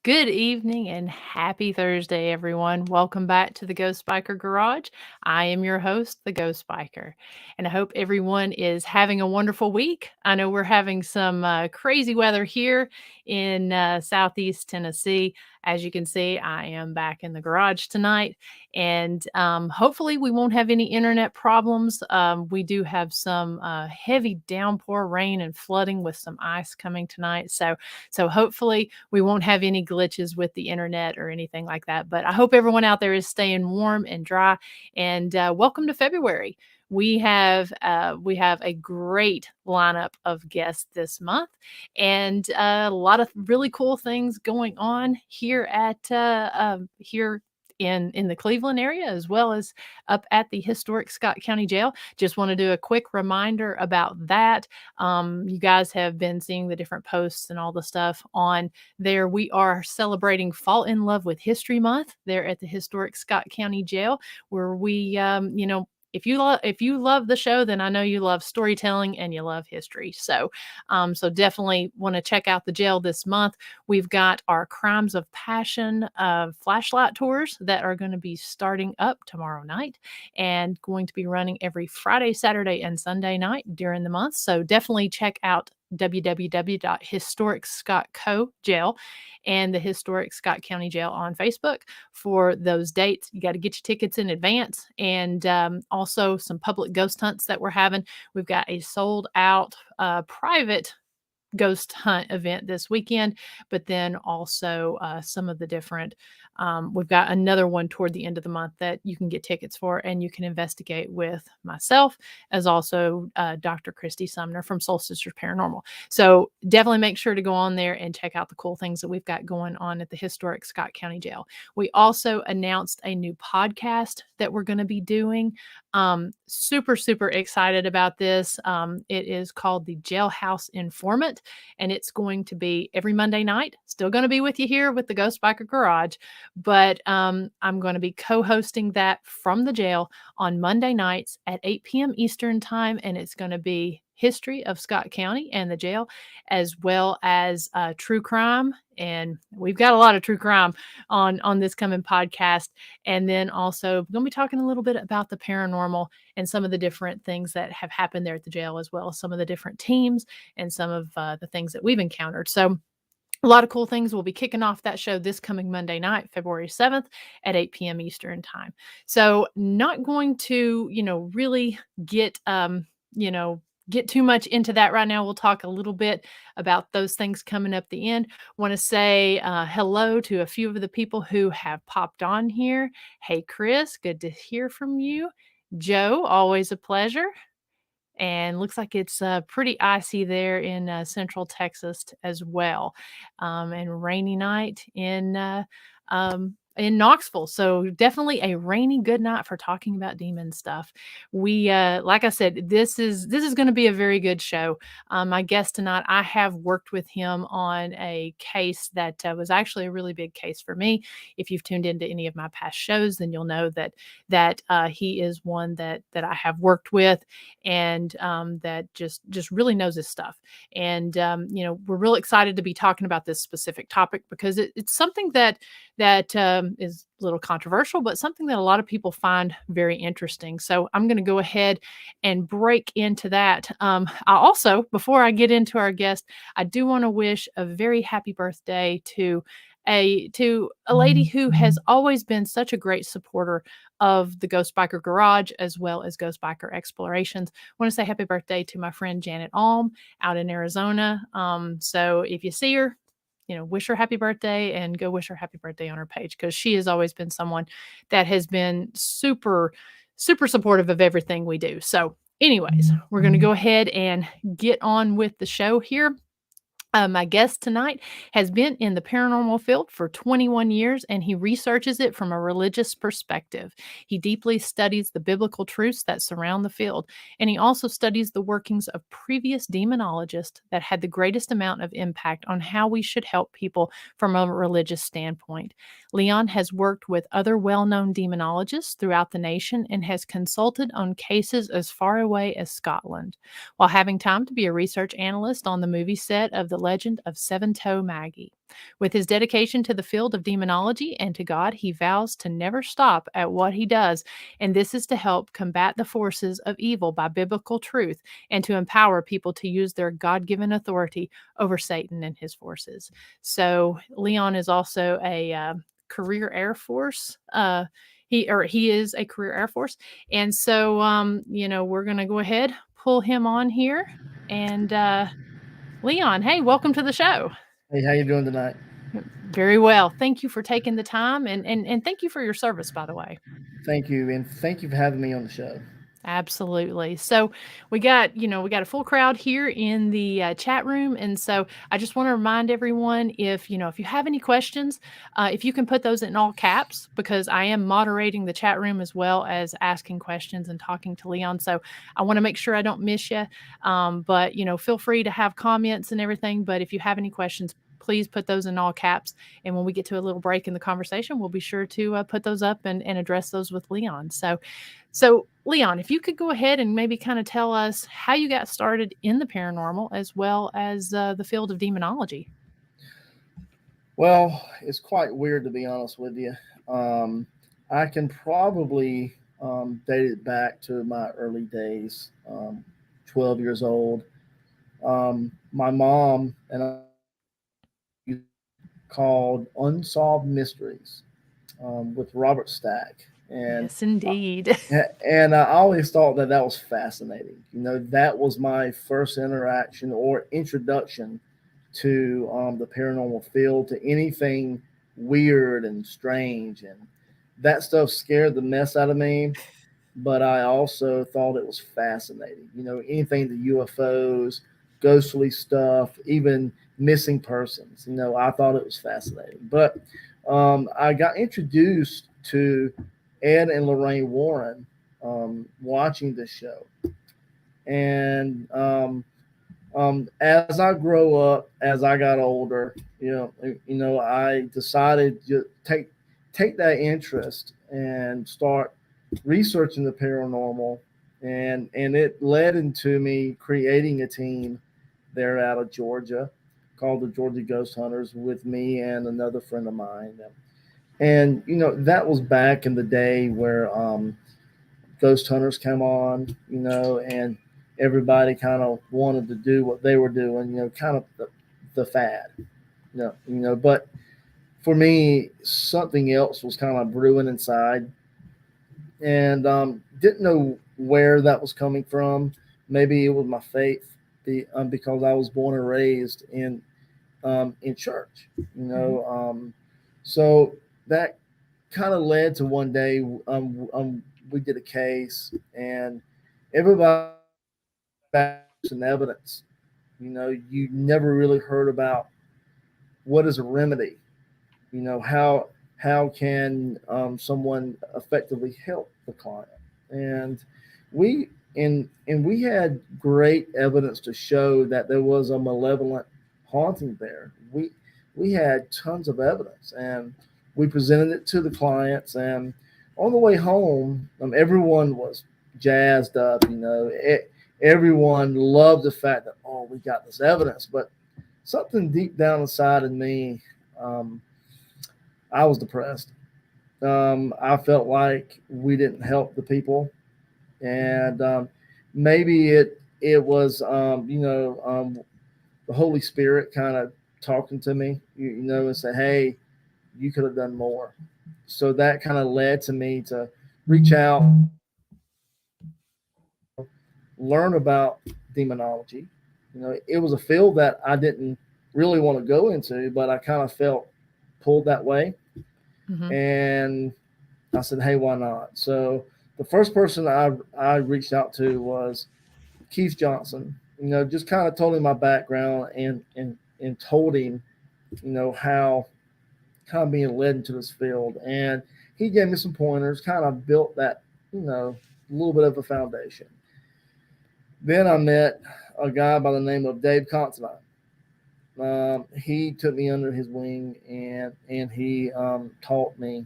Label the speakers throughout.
Speaker 1: Good evening and happy Thursday, everyone. Welcome back to the Ghost Biker Garage. I am your host, the Ghost Biker, and I hope everyone is having a wonderful week. I know we're having some crazy weather here in Southeast Tennessee. As you can see, I am back in the garage tonight, and hopefully we won't have any internet problems. We do have some heavy downpour rain and flooding with some ice coming tonight, so hopefully we won't have any glitches with the internet or anything like that. But I hope everyone out there is staying warm and dry. And welcome to February. We have a great lineup of guests this month, and a lot of really cool things going on here at here in the Cleveland area, as well as up at the historic Scott County Jail. Just want to do a quick reminder about that. You guys have been seeing the different posts and all the stuff on there. We are celebrating Fall in Love with History Month there at the historic Scott County Jail, where we, if you love the show, then I know you love storytelling and you love history. So definitely want to check out the jail this month. We've got our Crimes of Passion flashlight tours that are going to be starting up tomorrow night and going to be running every Friday, Saturday, and Sunday night during the month. So definitely check out www.historicscottco jail and the Historic Scott County Jail on Facebook for those dates. You got to get your tickets in advance, and also some public ghost hunts that we're having. We've got a sold out private ghost hunt event this weekend, but then also some of the different we've got another one toward the end of the month that you can get tickets for, and you can investigate with myself, as also Dr. Christy Sumner from Soul Sisters Paranormal. So definitely make sure to go on there and check out the cool things that we've got going on at the historic Scott County Jail. We also announced a new podcast that we're going to be doing. Super excited about this. It is called the Jailhouse Informant, and it's going to be every Monday night. Still going to be with you here with the Ghost Biker Garage, but I'm going to be co-hosting that from the jail on Monday nights at 8 p.m. Eastern time, and it's going to be history of Scott County and the jail, as well as true crime. And we've got a lot of true crime on this coming podcast. And then also going to be talking a little bit about the paranormal and some of the different things that have happened there at the jail, as well as some of the different teams and some of the things that we've encountered. So a lot of cool things. We'll be kicking off that show this coming Monday night, February 7th at 8 p.m. Eastern time. So not going to, really get, get too much into that right now. We'll talk a little bit about those things coming up the end. Want to say hello to a few of the people who have popped on here. Hey, Chris, good to hear from you. Joe, always a pleasure. And looks like it's pretty icy there in central Texas as well, and rainy night in Knoxville. So definitely a rainy good night for talking about demon stuff. We, like I said, this is going to be a very good show. My guest tonight, I have worked with him on a case that was actually a really big case for me. If you've tuned into any of my past shows, then you'll know that he is one that I have worked with, and that just really knows his stuff. And we're real excited to be talking about this specific topic because it's something that is a little controversial, but something that a lot of people find very interesting. So I'm going to go ahead and break into that. I also, before I get into our guest, I do want to wish a very happy birthday to a lady who has always been such a great supporter of the Ghost Biker Garage, as well as Ghost Biker Explorations. I want to say happy birthday to my friend Janet Alm out in Arizona. So if you see her, wish her happy birthday and go wish her happy birthday on her page, because she has always been someone that has been super supportive of everything we do. So anyways, we're going to go ahead and get on with the show here. My guest tonight has been in the paranormal field for 21 years, and he researches it from a religious perspective. He deeply studies the biblical truths that surround the field, and he also studies the workings of previous demonologists that had the greatest amount of impact on how we should help people from a religious standpoint. Leon has worked with other well-known demonologists throughout the nation and has consulted on cases as far away as Scotland. While having time to be a research analyst on the movie set of the legend of Seven-Toe Maggie. With his dedication to the field of demonology and to God, he vows to never stop at what he does, and this is to help combat the forces of evil by biblical truth and to empower people to use their God given authority over Satan and his forces. So, Leon is also a career Air Force. He is a career Air Force, and so we're gonna go ahead pull him on here, and Leon, hey, welcome to the show.
Speaker 2: Hey, how you doing tonight?
Speaker 1: Very well. Thank you for taking the time, and thank you for your service, by the way.
Speaker 2: Thank you, and thank you for having me on the show.
Speaker 1: Absolutely. So we got a full crowd here in the chat room, and so I just want to remind everyone, if you have any questions, if you can put those in all caps, because I am moderating the chat room as well as asking questions and talking to Leon. So I want to make sure I don't miss you. But feel free to have comments and everything. But if you have any questions, please put those in all caps. And when we get to a little break in the conversation, we'll be sure to put those up and address those with Leon. So, Leon, if you could go ahead and maybe kind of tell us how you got started in the paranormal as well as the field of demonology.
Speaker 2: Well, it's quite weird to be honest with you. Um, I can probably date it back to my early days, 12 years old. My mom and I called Unsolved Mysteries with Robert Stack.
Speaker 1: Yes, indeed.
Speaker 2: And I always thought that that was fascinating. That was my first interaction or introduction to the paranormal field, to anything weird and strange. And that stuff scared the mess out of me, but I also thought it was fascinating. Anything the UFOs, ghostly stuff, even missing persons. I thought it was fascinating. But I got introduced to Ed and Lorraine Warren watching this show, and as I grow up, as I got older, I decided to take that interest and start researching the paranormal, and it led into me creating a team there out of Georgia called the Georgia Ghost Hunters with me and another friend of mine. And that was back in the day where ghost hunters came on, and everybody kind of wanted to do what they were doing, kind of the fad, But for me, something else was kind of brewing inside, and didn't know where that was coming from. Maybe it was my faith, because I was born and raised in church, So that kind of led to one day we did a case, and everybody some evidence. You never really heard about what is a remedy. How can someone effectively help the client, and we we had great evidence to show that there was a malevolent haunting there. We had tons of evidence, and we presented it to the clients, and on the way home, everyone was jazzed up. Everyone loved the fact that, oh, we got this evidence. But something deep down inside of me, um, I was depressed. I felt like we didn't help the people, and maybe it was the Holy Spirit kind of talking to me, and say, "Hey, you could have done more." So that kind of led to me to reach out, learn about demonology. It was a field that I didn't really want to go into, but I kind of felt pulled that way,
Speaker 1: Mm-hmm.
Speaker 2: and I said, "Hey, why not?" So the first person I reached out to was Keith Johnson. Just kind of told him my background, and told him, how kind of being led into this field, and he gave me some pointers. Kind of built that, a little bit of a foundation. Then I met a guy by the name of Dave Considine. He took me under his wing, and he taught me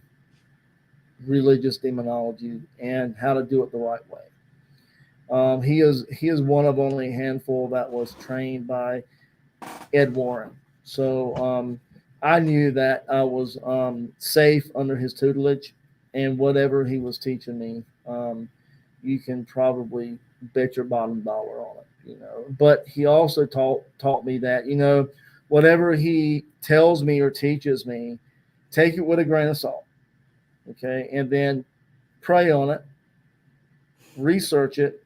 Speaker 2: religious demonology and how to do it the right way. He is one of only a handful that was trained by Ed Warren. So I knew that I was safe under his tutelage, and whatever he was teaching me, you can probably bet your bottom dollar on it. But he also taught me that whatever he tells me or teaches me, take it with a grain of salt. Okay, and then pray on it, research it,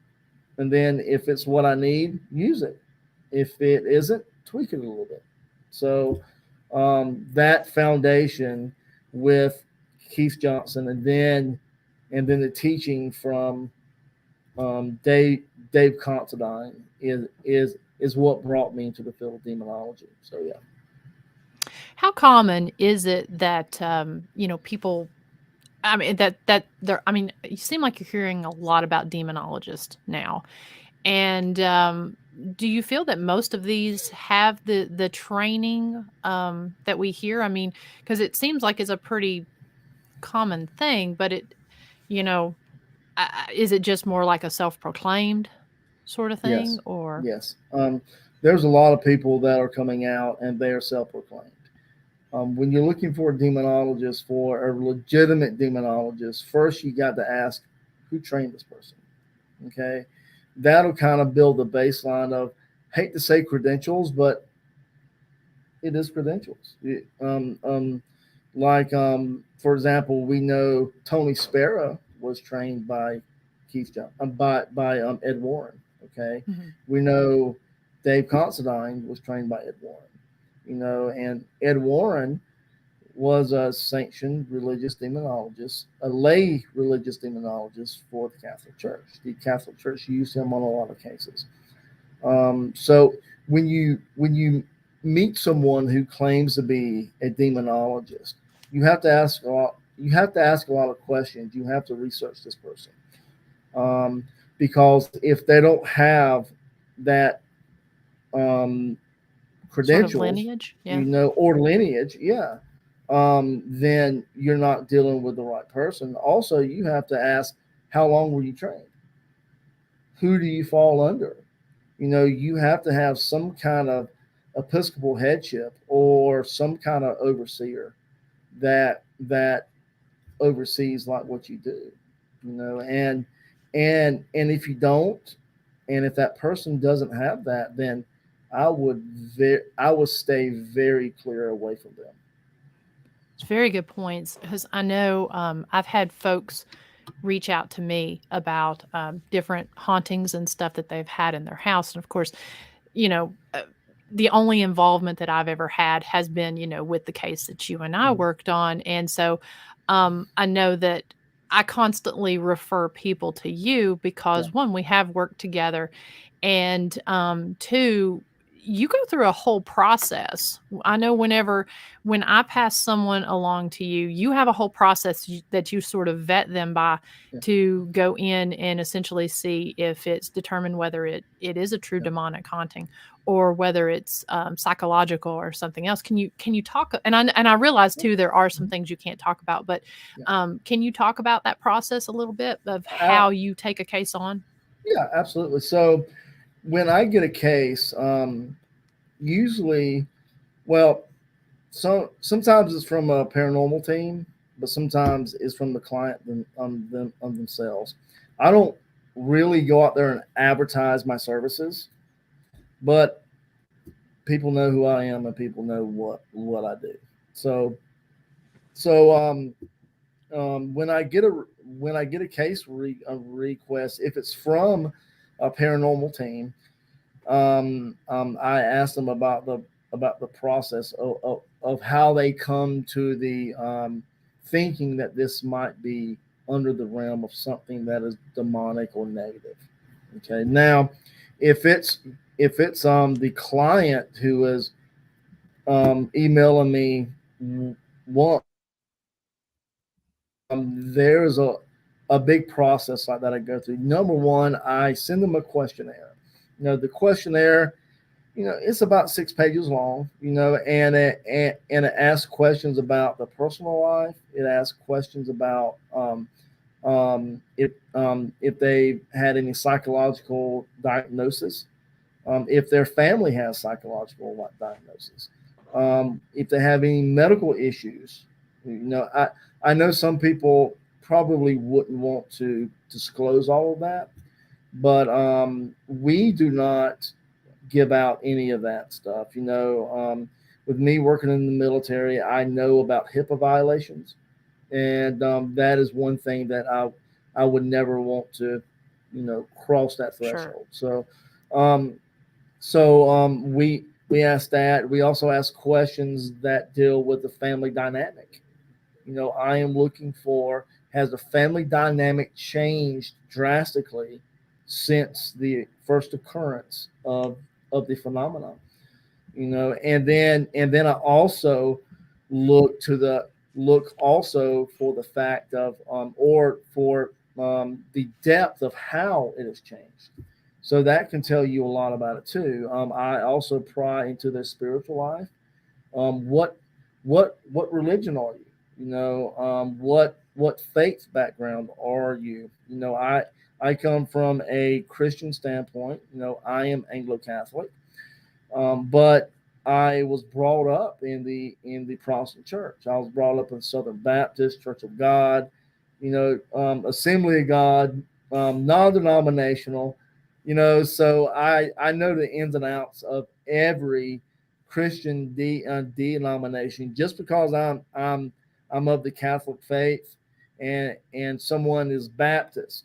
Speaker 2: and then if it's what I need, use it. If it isn't, tweak it a little bit. So that foundation with Keith Johnson, and then the teaching from Dave Considine is what brought me into the field of demonology. So yeah.
Speaker 1: How common is it that people? I mean that there. I mean, you seem like you're hearing a lot about demonologists now, and do you feel that most of these have the training that we hear? I mean, because it seems like it's a pretty common thing, but you know, is it just more like a self-proclaimed sort of thing,
Speaker 2: Yes,
Speaker 1: or?
Speaker 2: yes. There's a lot of people that are coming out and they are self-proclaimed. When you're looking for a demonologist, for a legitimate demonologist, first you got to ask who trained this person. Okay, that'll kind of build the baseline of, hate to say credentials, but it is credentials. For example, we know Tony Spera was trained by Keith John, by Ed Warren. Okay,
Speaker 1: Mhm.
Speaker 2: we know Dave Considine was trained by Ed Warren. And Ed Warren was a sanctioned religious demonologist, a lay religious demonologist for the Catholic Church. The Catholic Church used him on a lot of cases. So when you meet someone who claims to be a demonologist, you have to ask a lot. You have to ask a lot of questions. You have to research this person, because if they don't have that um,
Speaker 1: Sort of
Speaker 2: credentials,
Speaker 1: lineage, yeah.
Speaker 2: or lineage, yeah, then you're not dealing with the right person. Also, you have to ask, how long were you trained? Who do you fall under? You have to have some kind of episcopal headship or some kind of overseer that oversees like what you do. And if you don't, and if that person doesn't have that, then I would stay very clear away from them.
Speaker 1: It's very good points, because I know I've had folks reach out to me about different hauntings and stuff that they've had in their house. And of course, you know, uh, the only involvement that I've ever had has been, with the case that you and I
Speaker 2: Mhm.
Speaker 1: worked on. And so I know that I constantly refer people to you
Speaker 2: Yeah,
Speaker 1: because, one, we have worked together, and two, you go through a whole process. I know when I pass someone along to you, you have a whole process that you sort of vet them by,
Speaker 2: yeah,
Speaker 1: to go in and essentially see if it's determined whether it is a true
Speaker 2: yeah.
Speaker 1: demonic haunting, or whether it's psychological or something else. Can you talk? And I realize too there are some
Speaker 2: Mhm.
Speaker 1: things you can't talk about, but
Speaker 2: Yeah.
Speaker 1: can you talk about that process a little bit of
Speaker 2: Uh,
Speaker 1: how you take a case on?
Speaker 2: yeah, absolutely. So when I get a case, usually, well, sometimes it's from a paranormal team, but sometimes it's from the client themselves. I don't really go out there and advertise my services, but people know who I am and people know what I do. So so when I get a case a request, if it's from a paranormal team, I asked them about the process of how they come to the thinking that this might be under the realm of something that is demonic or negative. Okay, now if it's the client who is emailing me once, there's a big process like that I go through. Number one, I send them a questionnaire. The questionnaire, it's about 6 pages long, and it asks questions about the personal life. It asks questions about if they've had any psychological diagnosis, if their family has psychological diagnosis, if they have any medical issues. I know some people probably wouldn't want to disclose all of that, but we do not give out any of that stuff. With me working in the military, I know about HIPAA violations, and that is one thing that I would never want to, cross that
Speaker 1: Sure.
Speaker 2: threshold. Um, we ask that. We also ask questions that deal with the family dynamic. I am looking for, has the family dynamic changed drastically since the first occurrence of the phenomenon? And then I also look also for the fact of or for the depth of how it has changed. So that can tell you a lot about it too. I also pry into their spiritual life. What religion are you? What faith background are you? I come from a Christian standpoint. I am Anglo Catholic, but I was brought up in the Protestant church. I was brought up in Southern Baptist Church of God, Assembly of God, non-denominational. So I know the ins and outs of every Christian denomination. Just because I'm of the Catholic faith, and someone is Baptist,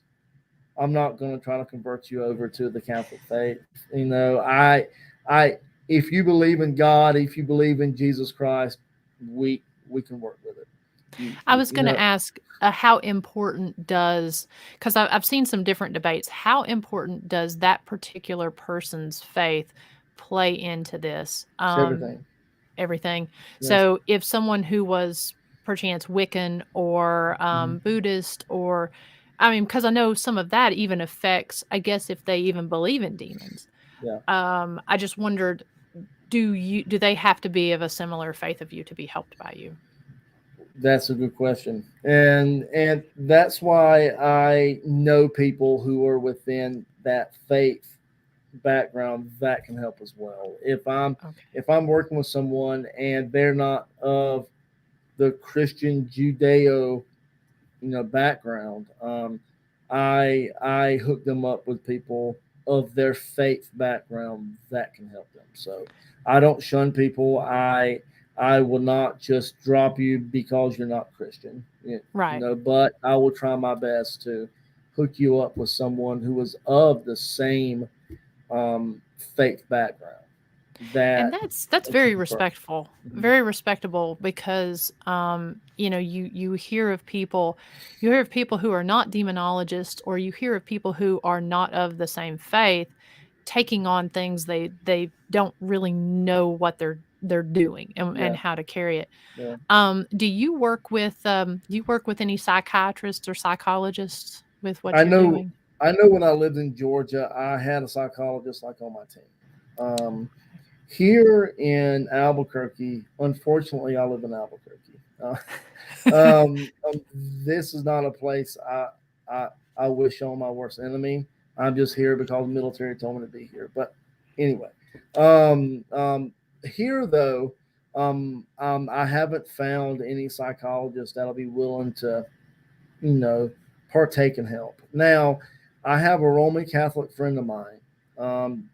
Speaker 2: I'm not going to try to convert you over to the Catholic faith. I if you believe in God, if you believe in Jesus Christ, we can work with it. You,
Speaker 1: I
Speaker 2: you,
Speaker 1: was
Speaker 2: you
Speaker 1: going to
Speaker 2: know,
Speaker 1: ask, how important does, because I've seen some different debates, how important does that particular person's faith play into this?
Speaker 2: it's everything.
Speaker 1: Everything.
Speaker 2: Yes.
Speaker 1: So if someone who was perchance Wiccan or
Speaker 2: Mhm.
Speaker 1: Buddhist, or, I mean, because I know some of that even affects, I guess, if they even believe in demons.
Speaker 2: Yeah,
Speaker 1: I just wondered, do they have to be of a similar faith of you to be helped by you?
Speaker 2: that's a good question, and that's why I know people who are within that faith background that can help as well.
Speaker 1: Okay.
Speaker 2: If I'm working with someone and they're not of the Christian Judeo background, I hook them up with people of their faith background that can help them. So I don't shun people. I will not just drop you because you're not Christian.
Speaker 1: Right.
Speaker 2: But I will try my best to hook you up with someone who is of the same faith background
Speaker 1: And
Speaker 2: that
Speaker 1: that's
Speaker 2: you
Speaker 1: very
Speaker 2: prefer.
Speaker 1: respectful,
Speaker 2: Mhm.
Speaker 1: very respectable, because you hear of people, you hear of people who are not demonologists, or you hear of people who are not of the same faith taking on things they don't really know what they're doing, and
Speaker 2: Yeah,
Speaker 1: how to carry it.
Speaker 2: yeah.
Speaker 1: Do you work with any psychiatrists or psychologists with what
Speaker 2: I
Speaker 1: you're
Speaker 2: know.
Speaker 1: doing?
Speaker 2: I know. When I lived in Georgia, I had a psychologist like on my team. Here in Albuquerque, unfortunately, I live in Albuquerque. This is not a place I I wish on my worst enemy. I'm just here because the military told me to be here. But anyway, um, um, here though, I haven't found any psychologist that'll be willing to you know, partake and help. Now, I have a Roman Catholic friend of mine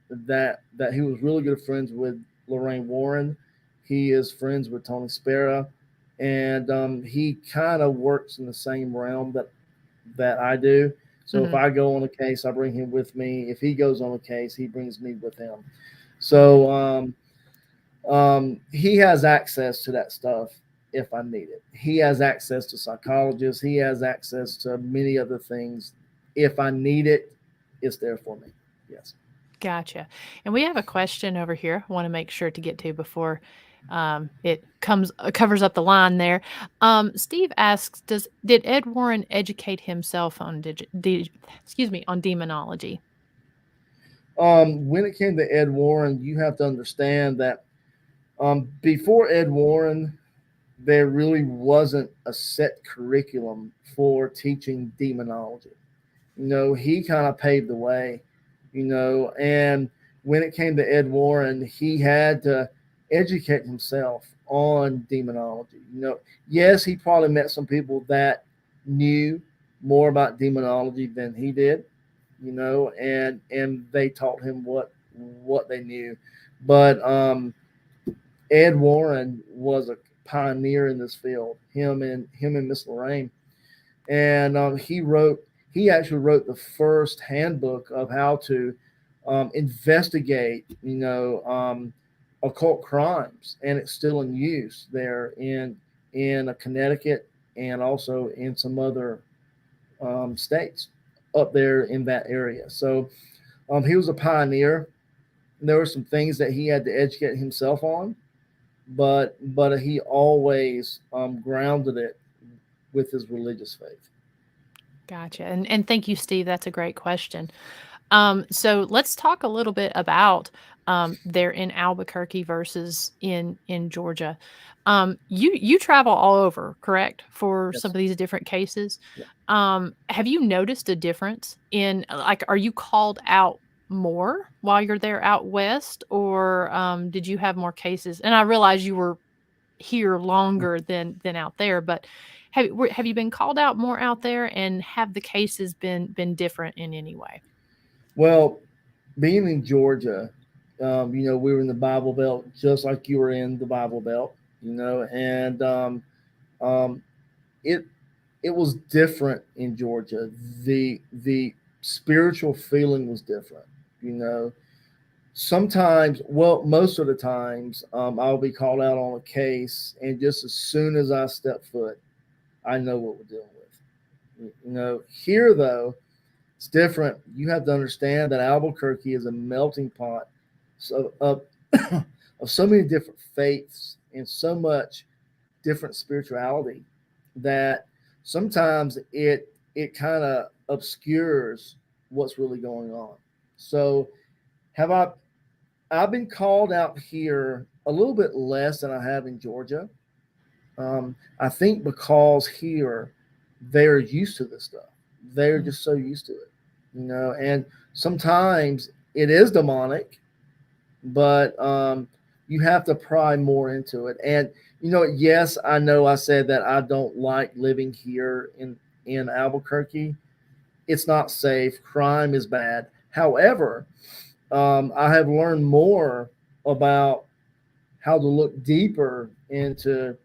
Speaker 2: that he was really good friends with Lorraine Warren. He is friends with Tony Spera, and he kind of works in the same realm that I do. So if
Speaker 1: Hmm.
Speaker 2: I go on a case, I bring him with me. If he goes on a case, he brings me with him.
Speaker 1: Okay.
Speaker 2: So he has access to that stuff if I need it. He has access to psychologists. He has access to many other things. If I need it, it's there for me. Yes.
Speaker 1: Gotcha. And we have a question over here I want to make sure to get to before it comes covers up the line there. Steve asks, did Ed Warren educate himself on on demonology?
Speaker 2: When it came to Ed Warren, you have to understand that before Ed Warren, there really wasn't a set curriculum for teaching demonology. He kind of paved the way, and when it came to Ed Warren, he had to educate himself on demonology. Yes, he probably met some people that knew more about demonology than he did, and they taught him what they knew. But Ed Warren was a pioneer in this field. Him and Miss Lorraine, and he actually wrote the first handbook of how to investigate occult crimes, and it's still in use there in Connecticut and also in some other states up there in that area. So he was a pioneer. There were some things that he had to educate himself on, but he always grounded it with his religious faith.
Speaker 1: Gotcha. And thank you, Steve. That's a great question. So let's talk a little bit about there in Albuquerque versus in Georgia. You travel all over, correct, for some
Speaker 2: Yes.
Speaker 1: of these different cases.
Speaker 2: Yeah.
Speaker 1: Have you noticed a difference in like, are you called out more while you're there out west, or did you have more cases? And I realize you were here longer than out there, but have you been called out more out there, and have the cases been different in any way?
Speaker 2: Well, being in Georgia, we were in the Bible Belt just like you were in the Bible Belt, and um, it it was different in Georgia. The spiritual feeling was different. You know, Sometimes, well, most of the times, I'll be called out on a case, and just as soon as I step foot, I know what we're dealing with. Here though, it's different. You have to understand that Albuquerque is a melting pot of of so many different faiths and so much different spirituality that sometimes it kind of obscures what's really going on. So have I've been called out here a little bit less than I have in Georgia. I think because here they're used to this stuff. They're just so used to it, And sometimes it is demonic, but you have to pry more into it. And yes, I know I said that I don't like living here in Albuquerque. It's not safe. Crime is bad. However, I have learned more about how to look deeper into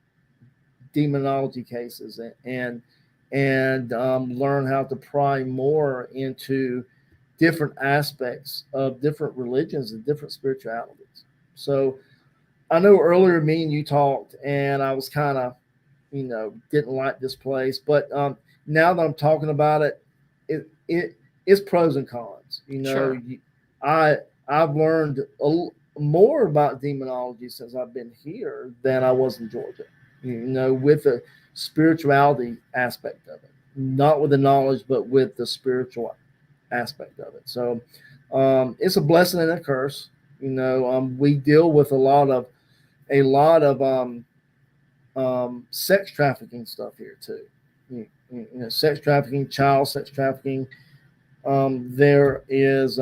Speaker 2: demonology cases and learn how to pry more into different aspects of different religions and different spiritualities. So I know earlier me and you talked, and I was kind of, didn't like this place, but now that I'm talking about it, it's pros and cons.
Speaker 1: Sure.
Speaker 2: I I've learned more about demonology since I've been here than I was in Georgia. With the spirituality aspect of it, not with the knowledge, but with the spiritual aspect of it. So it's a blessing and a curse. We deal with a lot of sex trafficking stuff here too. Sex trafficking, child sex trafficking. There is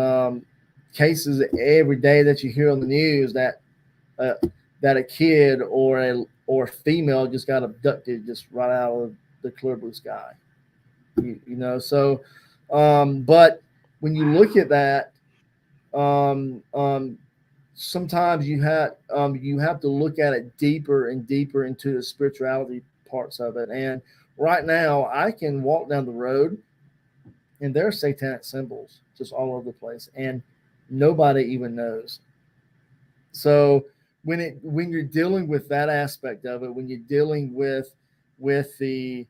Speaker 2: cases every day that you hear on the news uh, that a kid or a female just got abducted just right out of the clear blue sky. So but when you look at that, um, um, sometimes you have to look at it deeper and deeper into the spirituality parts of it. And right now, I can walk down the road and there are satanic symbols just all over the place, and nobody even knows. So when you're dealing with that aspect of it, when you're dealing with the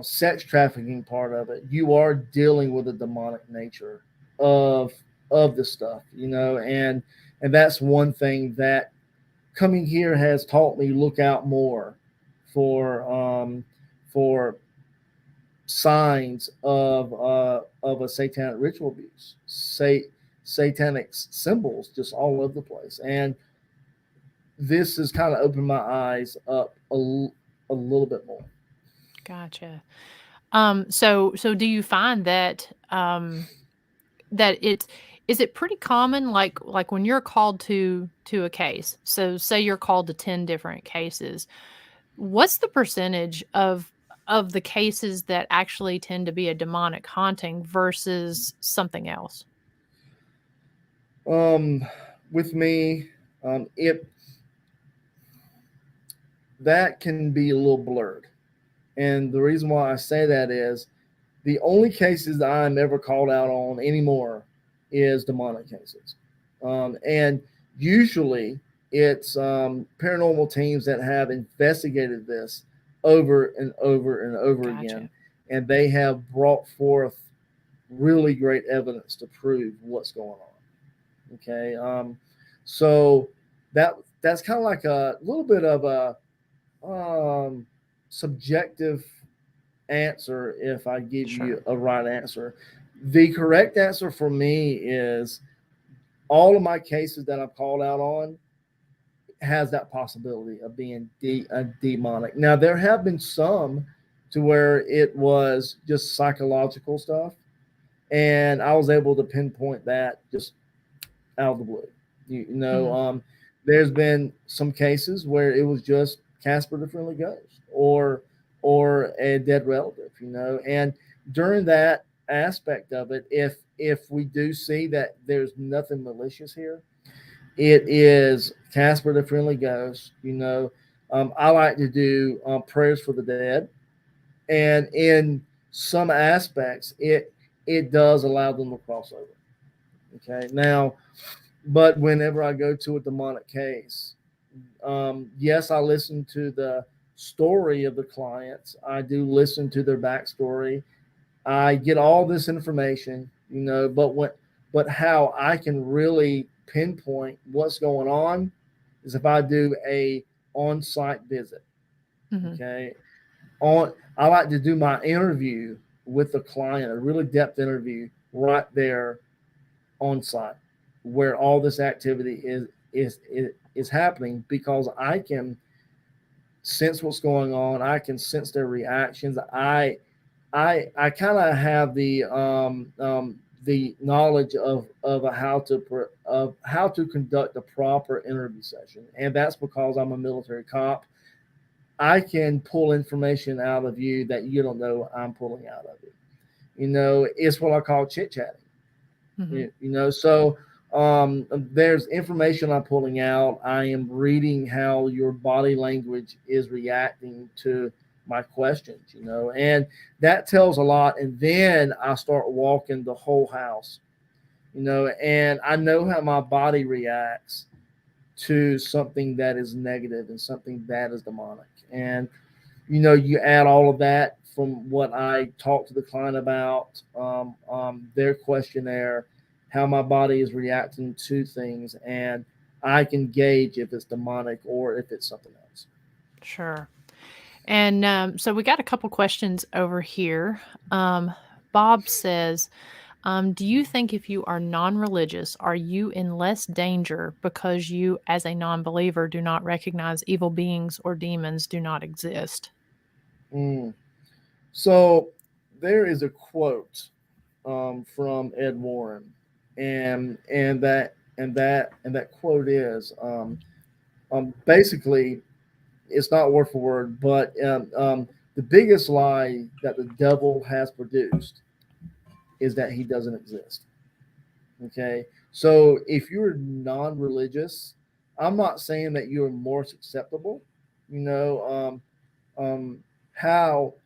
Speaker 2: sex trafficking part of it, you are dealing with the demonic nature of of the stuff, and that's one thing that coming here has taught me. Look out more for for signs of a satanic ritual abuse, satanic symbols just all over the place. And this has kind of opened my eyes up a little bit more.
Speaker 1: Gotcha. So do you find that that is it pretty common, like when you're called to a case? So say you're called to 10 different cases. What's the percentage of the cases that actually tend to be a demonic haunting versus something else?
Speaker 2: With me, it that can be a little blurred. And the reason why I say that is the only cases that I'm ever called out on anymore is demonic cases. And usually it's paranormal teams that have investigated this over and over and over
Speaker 1: Gotcha.
Speaker 2: again. And they have brought forth really great evidence to prove what's going on. Okay. So that's kind of like a little bit of a subjective answer if I give
Speaker 1: Sure.
Speaker 2: you a right answer. The correct answer for me is all of my cases that I've called out on has that possibility of being a demonic. Now there have been some to where it was just psychological stuff, and I was able to pinpoint that just out of the blue. You know,
Speaker 1: Mhm.
Speaker 2: there's been some cases where it was just Casper the Friendly Ghost or a dead relative. You know, and during that aspect of it, if we do see that there's nothing malicious here, it is Casper the Friendly Ghost. You know, I like to do prayers for the dead, and in some aspects, it does allow them to cross over. Okay, now, but whenever I go to a demonic case, yes, I listen to the story of the clients. I do listen to their backstory. I get all this information, you know, but how I can really pinpoint what's going on is if I do a on-site visit.
Speaker 1: Mhm.
Speaker 2: Okay, I like to do my interview with the client, a really depth interview right there on site, where all this activity is happening, because I can sense what's going on. I can sense their reactions. I kind of have the knowledge of how to conduct a proper interview session, and that's because I'm a military cop. I can pull information out of you that you don't know I'm pulling out of you. You know, it's what I call chit chatting.
Speaker 1: Mhm.
Speaker 2: You know, so there's information I'm pulling out. I am reading how your body language is reacting to my questions, you know, and that tells a lot. And then I start walking the whole house, you know, and I know how my body reacts to something that is negative and something that is demonic. And you know, you add all of that from what I talk to the client about, their questionnaire, how my body is reacting to things, and I can gauge if it's demonic or if it's something else.
Speaker 1: Sure. And so we got a couple questions over here. Bob says, do you think if you are non religious, are you in less danger because you, as a non believer, do not recognize evil beings or demons do not exist?
Speaker 2: Mm. So there is a quote from Ed Warren, and that quote is basically, it's not word for word, but the biggest lie that the devil has produced is that he doesn't exist. Okay. So if you're non religious, I'm not saying that you're more susceptible, you know.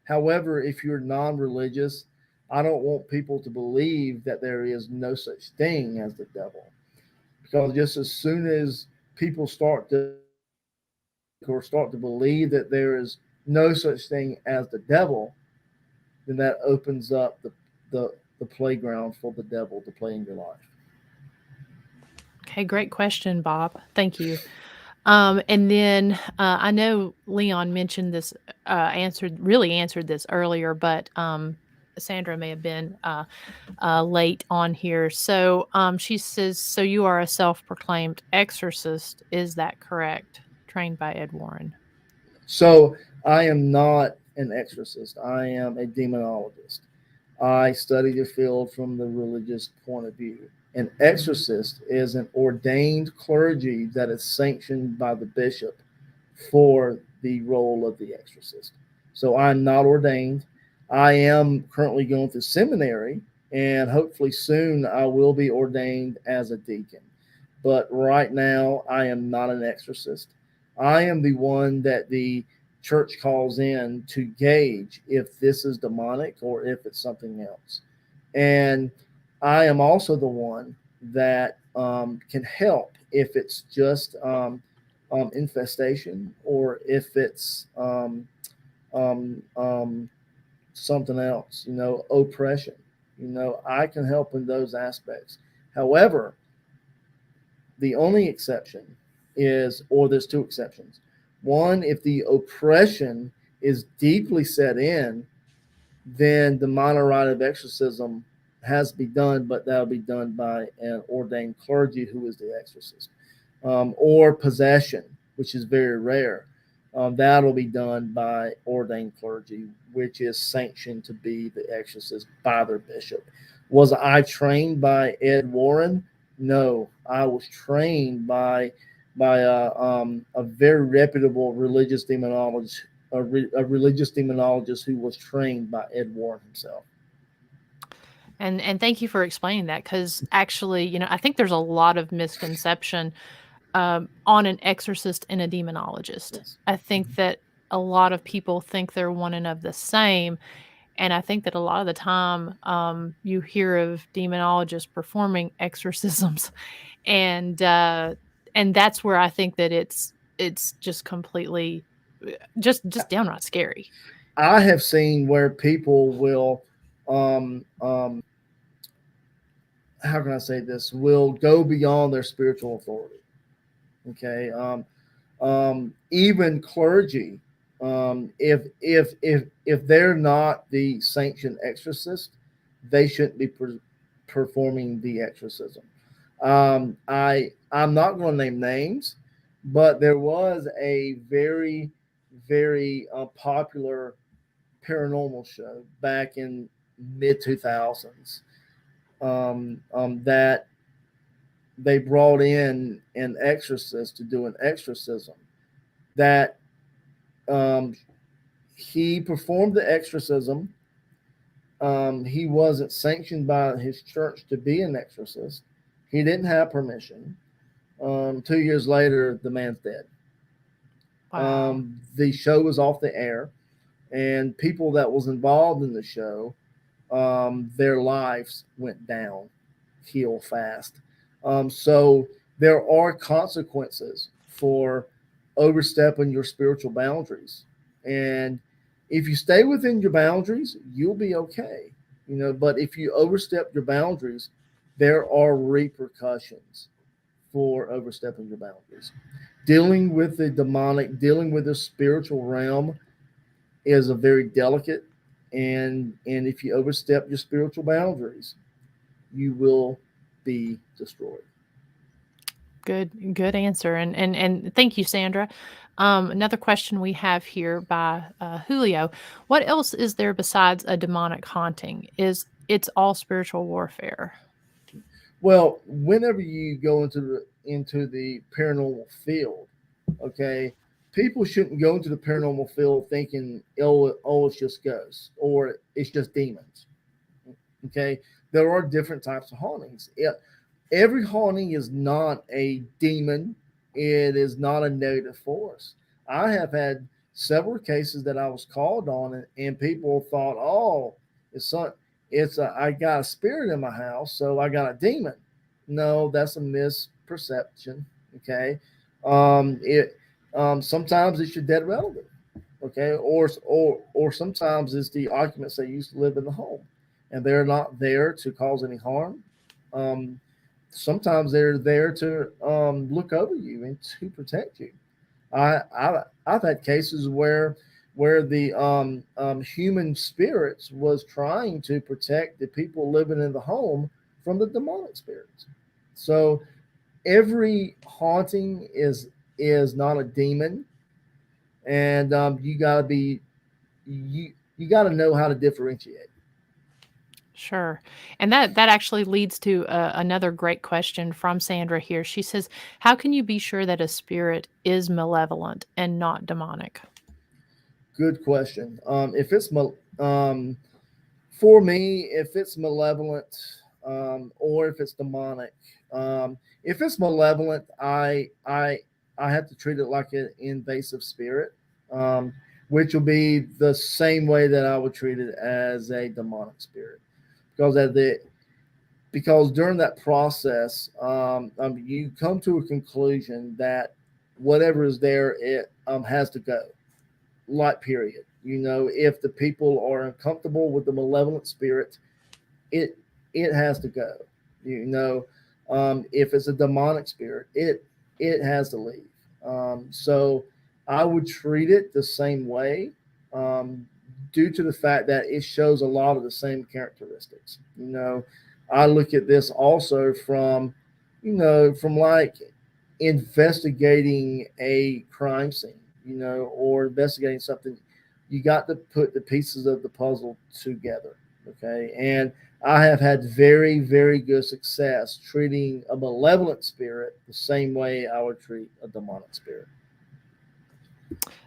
Speaker 2: However, if you're non religious, I don't want people to believe that there is no such thing as the devil. Because just as soon as people start to think or start to believe that there is no such thing as the devil, then that opens up the playground for the devil to play in your life.
Speaker 1: Okay, great question, Bob. Thank you. And then I know Leon mentioned this, really answered this earlier, but Sandra may have been late on here. So she says, so you are a self proclaimed exorcist. Is that correct? Trained by Ed Warren.
Speaker 2: So I am not an exorcist. I am a demonologist. I study the field from the religious point of view. An exorcist is an ordained clergy that is sanctioned by the bishop for the role of the exorcist. So I'm not ordained. I am currently going through seminary, and hopefully soon I will be ordained as a deacon. But right now, I am not an exorcist. I am the one that the church calls in to gauge if this is demonic or if it's something else. And I am also the one that can help if it's just infestation or if it's something else, oppression. I can help in those aspects. However, the only exception is, or there's two exceptions. One, if the oppression is deeply set in, then the minor rite of exorcism has to be done, but that'll be done by an ordained clergy who is the exorcist. Or possession, which is very rare. That'll be done by ordained clergy, which is sanctioned to be the exorcist by their bishop. Was I trained by Ed Warren? No, I was trained by a very reputable religious demonologist, a religious demonologist who was trained by Ed Warren himself.
Speaker 1: And thank you for explaining that, because actually, I think there's a lot of misconception on an exorcist and a demonologist.
Speaker 2: Yes.
Speaker 1: I think that a lot of people think they're one and of the same. And I think that a lot of the time you hear of demonologists performing exorcisms, and that's where I think that it's just completely just downright scary.
Speaker 2: I have seen where people will, um, um, how can I say this, will go beyond their spiritual authority. Okay. Even clergy, if they're not the sanctioned exorcist, they shouldn't be performing the exorcism. I'm not going to name names, but there was a very popular paranormal show back in mid 2000s that they brought in an exorcist to do an exorcism. That um, he performed the exorcism. He wasn't sanctioned by his church to be an exorcist. He didn't have permission. 2 years later, the man's dead.
Speaker 1: Wow.
Speaker 2: The show was off the air, and people that was involved in the show, their lives went down heel fast. So there are consequences for overstepping your spiritual boundaries. And if you stay within your boundaries, you'll be okay. But if you overstep your boundaries, there are repercussions for overstepping your boundaries. Dealing with the demonic, dealing with the spiritual realm is a very delicate, and if you overstep your spiritual boundaries, you will be destroyed.
Speaker 1: Good answer, and thank you, Sandra. Another question we have here by Julio: what else is there besides a demonic haunting? Is it's all spiritual warfare?
Speaker 2: Well, whenever you go into the paranormal field, okay, people shouldn't go into the paranormal field thinking, oh, it's just ghosts or it's just demons. Okay, there are different types of hauntings. Every haunting is not a demon. It is not a negative force. I have had several cases that I was called on, and people thought, "Oh, it's some, I got a spirit in my house, so I got a demon." No, that's a misperception. Okay, it sometimes it's your dead relative. Okay, or sometimes it's the occupants that used to live in the home, and they're not there to cause any harm. Um, Sometimes they're there to look over you and to protect you. I've had cases where the human spirits was trying to protect the people living in the home from the demonic spirits. So every haunting is not a demon, and you got to know how to differentiate.
Speaker 1: Sure. And that actually leads to another great question from Sandra here. She says, "How can you be sure that a spirit is malevolent and not demonic?"
Speaker 2: Good question. If it's for me, if it's malevolent, or if it's demonic, if it's malevolent, I have to treat it like an invasive spirit, um, which will be the same way that I would treat it as a demonic spirit, because at the because during that process, you come to a conclusion that whatever is there, it has to go. Like period. If the people are uncomfortable with the malevolent spirit, it it has to go. You know, if it's a demonic spirit, it has to leave. So I would treat it the same way, um, due to the fact that it shows a lot of the same characteristics. I look at this also from, from like investigating a crime scene, or investigating something. You got to put the pieces of the puzzle together. Okay. And I have had very, very good success treating a malevolent spirit the same way I would treat a demonic spirit.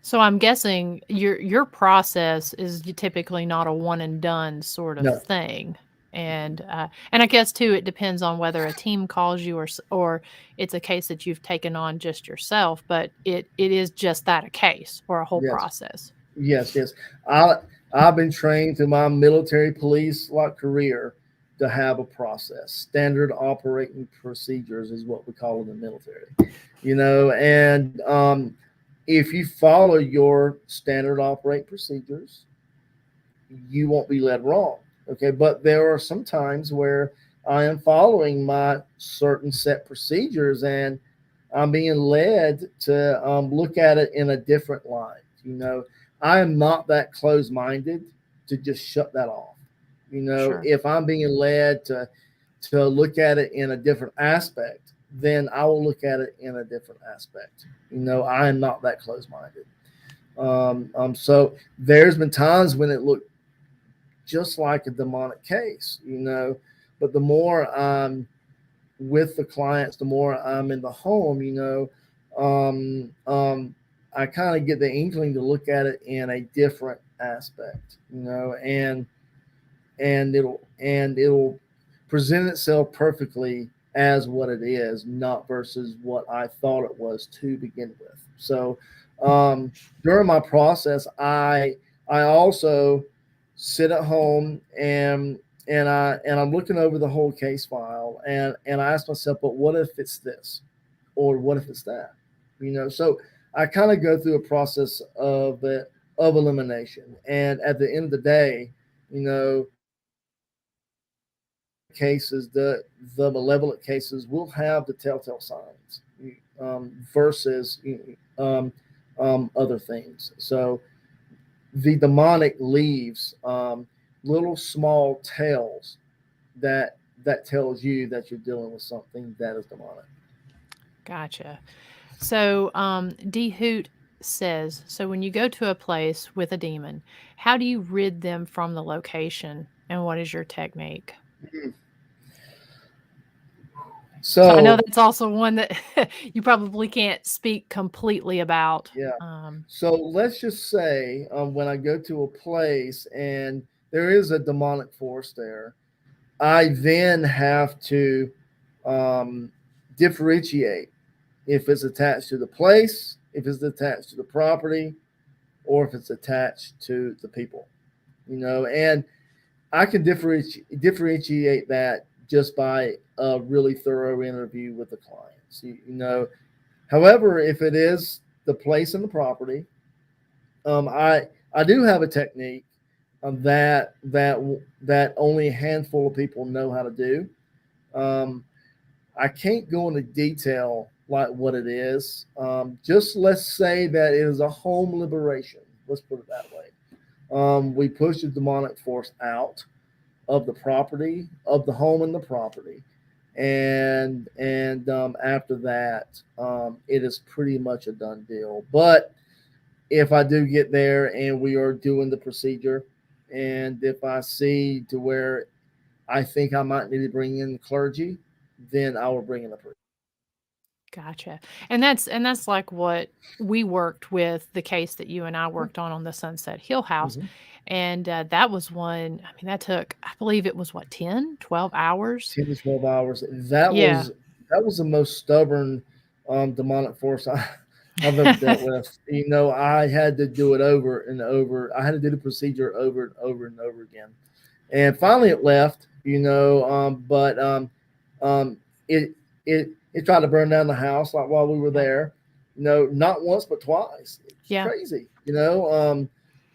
Speaker 1: So I'm guessing your process is typically not a one and done sort of
Speaker 2: No,
Speaker 1: thing. And I guess too, it depends on whether a team calls you or it's a case that you've taken on just yourself. But it is just that, a case or a whole
Speaker 2: yes,
Speaker 1: process.
Speaker 2: yes, yes. I I've been trained through my military police like career to have a process. Standard operating procedures is what we call in the military. And if you follow your standard operating procedures, you won't be led wrong. Okay, but there are some times where I am following my certain set procedures and I'm being led to look at it in a different light. I am not that close minded to just shut that off.
Speaker 1: Sure.
Speaker 2: If I'm being led to look at it in a different aspect, then I will look at it in a different aspect. I am not that close minded. So there's been times when it looked just like a demonic case, but the more I'm with the clients, the more I'm in the home, um, um, I kind of get the inkling to look at it in a different aspect, and it'll present itself perfectly as what it is, not versus what I thought it was to begin with. So um, during my process, I also sit at home and I'm looking over the whole case file and I ask myself, but what if it's this, or what if it's that? So I kind of go through a process of elimination, and at the end of the day, you know cases, the malevolent cases will have the telltale signs, versus other things. So the demonic leaves little small tales that tells you that you're dealing with something that is demonic.
Speaker 1: Gotcha. So D Hoot says, so when you go to a place with a demon, how do you rid them from the location, and what is your technique? So I know
Speaker 2: So
Speaker 1: that's also one that you probably can't speak completely about.
Speaker 2: yeah. So let's just say, when I go to a place and there is a demonic force there, I then have to um, differentiate if it's attached to the place, if it's attached to the property, or if it's attached to the people. And I can differentiate that just by a really thorough interview with the clients. However, if it is the place and the property, I do have a technique that only a handful of people know how to do. Um, I can't go into detail like what it is. Just let's say that it is a home liberation. Let's put it that way. We push the demonic force out of the property, of the home and the property, and after that, it is pretty much a done deal. But if I do get there and we are doing the procedure, and if I see to where I think I might need to bring in the clergy, then I will bring in a priest.
Speaker 1: Gotcha. And that's like what we worked with the case that you and I worked on the Sunset Hill house.
Speaker 2: Mm-hmm.
Speaker 1: And that was one, I mean, that took, I believe it was what, 10, 12 hours?
Speaker 2: 10 to 12 hours. That
Speaker 1: Yeah.
Speaker 2: was the most stubborn demonic force I've ever dealt with. I had to do it over and over. I had to do the procedure over and over and over again. And finally it left, but it it tried to burn down the house like while we were
Speaker 1: Yeah.
Speaker 2: there. Not once but twice. It's
Speaker 1: Yeah.
Speaker 2: crazy.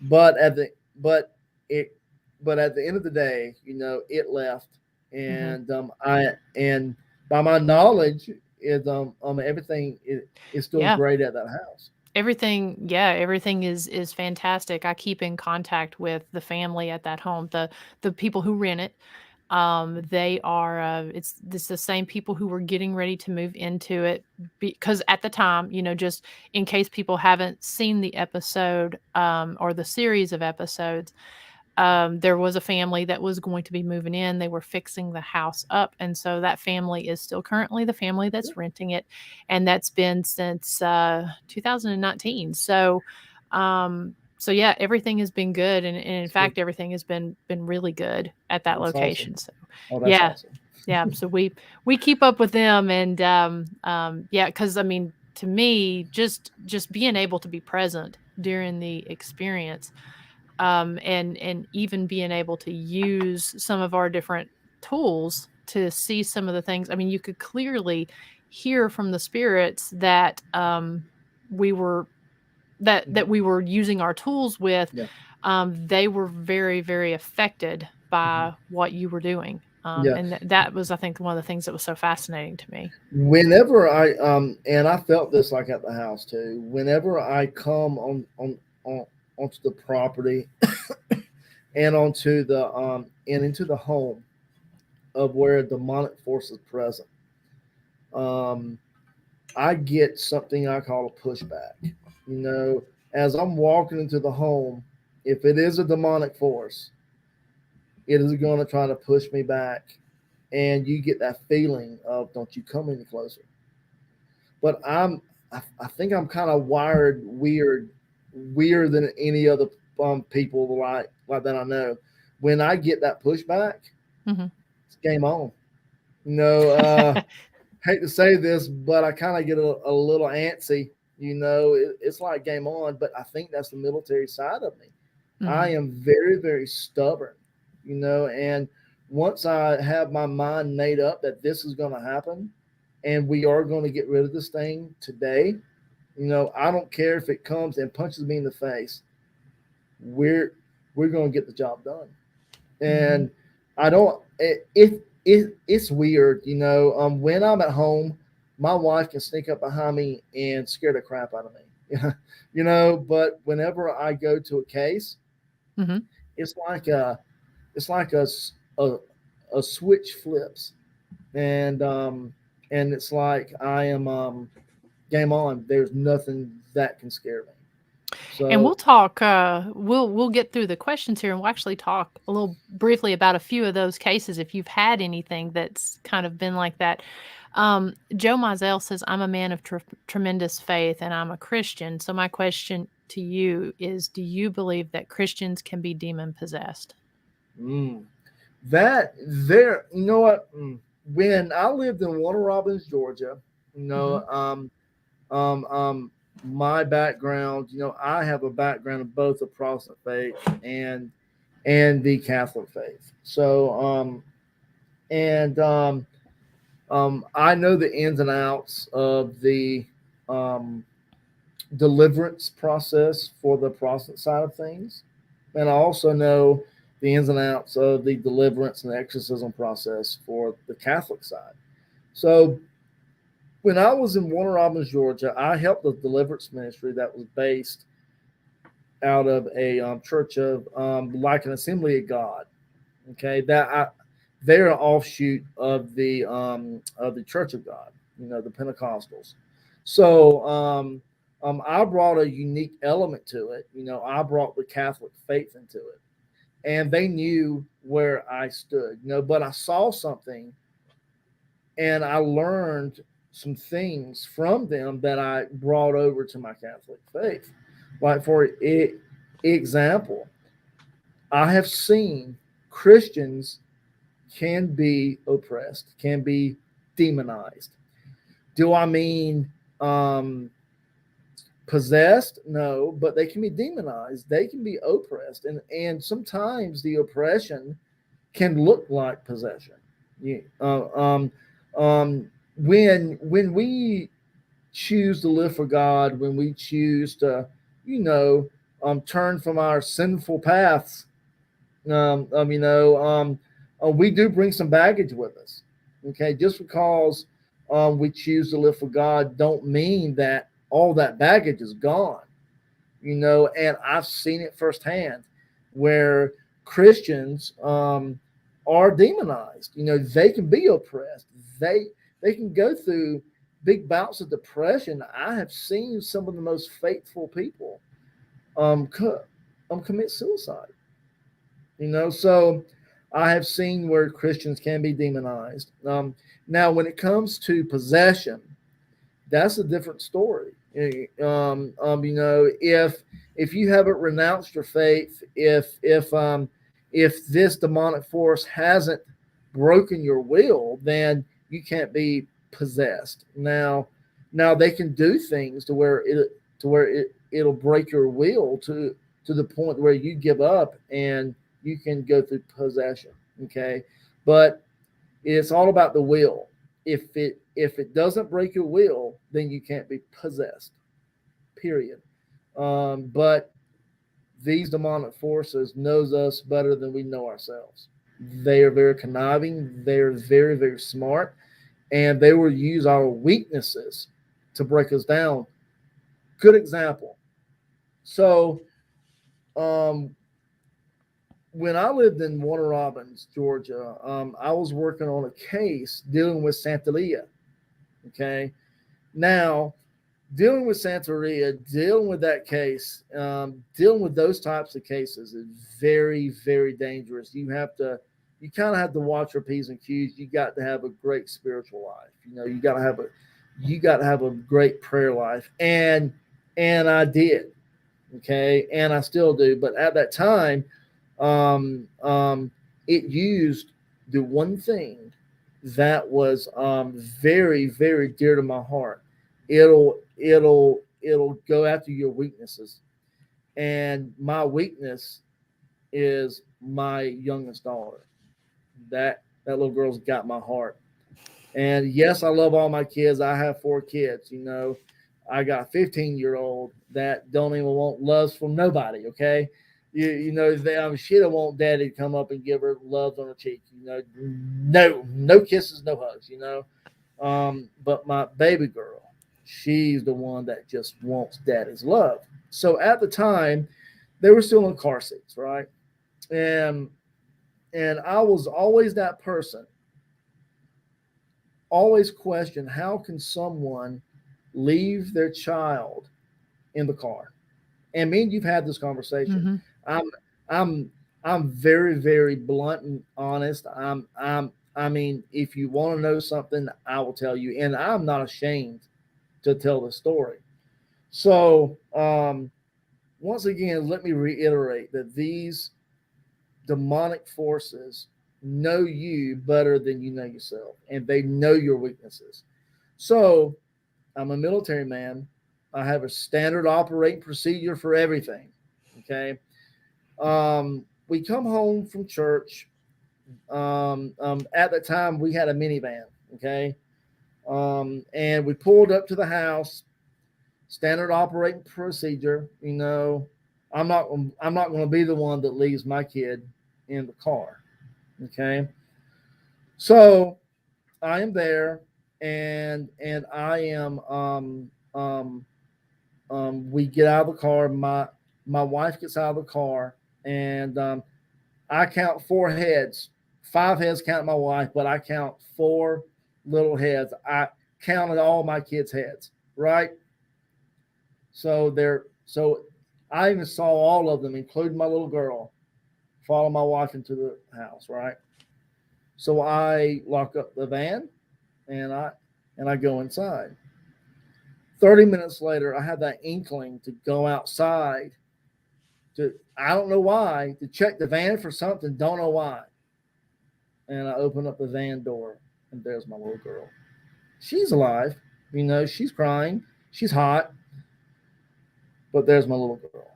Speaker 2: But at the but it but at the end of the day, it left,
Speaker 1: Hmm.
Speaker 2: and and by my knowledge, everything is still
Speaker 1: Yeah.
Speaker 2: great at that house.
Speaker 1: Everything is fantastic. I keep in contact with the family at that home, the people who rent it. They are it's the same people who were getting ready to move into it, because at the time, just in case people haven't seen the episode, or the series of episodes, there was a family that was going to be moving in. They were fixing the house up. And so that family is still currently the family that's renting it. And that's been since 2019. So yeah, everything has been good. And in fact, everything has been really good at that
Speaker 2: That's awesome.
Speaker 1: location. So
Speaker 2: Oh, that's
Speaker 1: yeah,
Speaker 2: awesome.
Speaker 1: yeah. So we keep up with them, and yeah, because I mean, to me, just being able to be present during the experience, and even being able to use some of our different tools to see some of the things. I mean, you could clearly hear from the spirits that we were that we were using our tools with.
Speaker 2: Yeah.
Speaker 1: They were very, very affected
Speaker 2: Mm-hmm.
Speaker 1: by what you were doing.
Speaker 2: Yeah.
Speaker 1: And that was, I think, one of the things that was so fascinating to me.
Speaker 2: Whenever and I felt this like at the house too. Whenever I come on onto the property and onto the and into the home of where a demonic force is present, um, I get something I call a pushback. As I'm walking into the home, if it is a demonic force, it is going to try to push me back, and you get that feeling of don't you come any closer. But I think I'm kind of wired weird than any other people like that I know. When I get that pushback,
Speaker 1: Hmm.
Speaker 2: it's game on. You know, uh, Hate to say this, but I kind of get a little antsy. It's like game on. But I think that's the military side of me. I
Speaker 1: Hmm.
Speaker 2: am very, very stubborn. And once I have my mind made up that this is going to happen, and we are going to get rid of this thing today, I don't care if it comes and punches me in the face. We're going to get the job done.
Speaker 1: Hmm.
Speaker 2: And I don't. It's weird. When I'm at home, my wife can sneak up behind me and scare the crap out of me. But whenever I go to a case,
Speaker 1: Hmm.
Speaker 2: it's like a a switch flips, and it's like I am game on. There's nothing that can scare me.
Speaker 1: And
Speaker 2: So
Speaker 1: we'll talk. We'll get through the questions here, and we'll actually talk a little briefly about a few of those cases if you've had anything that's kind of been like that. Joe Mizell says, "I'm a man of tremendous faith, and I'm a Christian. So my question to you is: do you believe that Christians can be demon possessed?"
Speaker 2: mm, that there, you know what? When I lived in Warner Robins, Georgia, you
Speaker 1: Hmm.
Speaker 2: know, um, um, my background, I have a background of both the Protestant faith and the Catholic faith. So, and I know the ins and outs of the um, deliverance process for the Protestant side of things, and I also know the ins and outs of the deliverance and exorcism process for the Catholic side. So when I was in Warner Robins, Georgia, I helped the deliverance ministry that was based out of a church of like an Assembly of God. Okay, they're an offshoot of the Church of God. The Pentecostals. So I brought a unique element to it. I brought the Catholic faith into it, and they knew where I stood, but I saw something and I learned some things from them that I brought over to my Catholic faith. Like, for example, I have seen Christians can be oppressed, can be demonized. Do I mean possessed? No, but they can be demonized. They can be oppressed, and sometimes the oppression can look like possession. You, when we choose to live for God, when we choose to, turn from our sinful paths, we do bring some baggage with us. Okay, just because we choose to live for God, don't mean that all that baggage is gone. And I've seen it firsthand where Christians are demonized. They can be oppressed. They can go through big bouts of depression. I have seen some of the most faithful people commit suicide. So I have seen where Christians can be demonized. Now, when it comes to possession, that's a different story. If you haven't renounced your faith, if this demonic force hasn't broken your will, then you can't be possessed. Now they can do things it'll break your will to the point where you give up and you can go through possession. Okay, but it's all about the will. If it doesn't break your will, then you can't be possessed. Period. But these demonic forces knows us better than we know ourselves. They are very conniving. They are very, very smart, and they will use our weaknesses to break us down. Good example. So, when I lived in Warner Robins, Georgia, I was working on a case dealing with Santeria. Okay, now dealing with Santeria, dealing with that case, dealing with those types of cases is very, very dangerous. You kind of have to watch your P's and Q's. You got to have a great spiritual life. You got to have a great prayer life, and I did. Okay, and I still do. But at that time, it used the one thing that was very, very dear to my heart. It'll go after your weaknesses, and my weakness is my youngest daughter. That little girl's got my heart. And yes, I love all my kids. I have 4 kids. I got a 15-year-old that don't even want loves from nobody. Okay, she don't want daddy to come up and give her loves on her cheek. No kisses, no hugs. But my baby girl, she's the one that just wants daddy's love. So at the time, they were still in car seats, right? And I was always that person, always question, how can someone leave their child in the car? And me and you've had this conversation.
Speaker 1: Mm-hmm.
Speaker 2: I'm very, very blunt and honest. I mean, if you want to know something, I will tell you, and I'm not ashamed to tell the story. So, once again, let me reiterate that these demonic forces know you better than you know yourself, and they know your weaknesses. So, I'm a military man. I have a standard operating procedure for everything. Okay. We come home from church. At the time, we had a minivan. Okay. And we pulled up to the house. Standard operating procedure. I'm not. I'm not going to be the one that leaves my kid in the car. Okay. So I am there, and I am. We get out of the car. My wife gets out of the car, and I count 4 heads. 5 heads count my wife, but I count 4 little heads. I counted all my kids' heads, right? So I even saw all of them, including my little girl. follow my wife into the house, right? So I lock up the van and I go inside. 30 minutes later, I have that inkling to go outside to, I don't know why, to check the van for something, don't know why. And I open up the van door and there's my little girl. She's alive, she's crying, she's hot, but there's my little girl.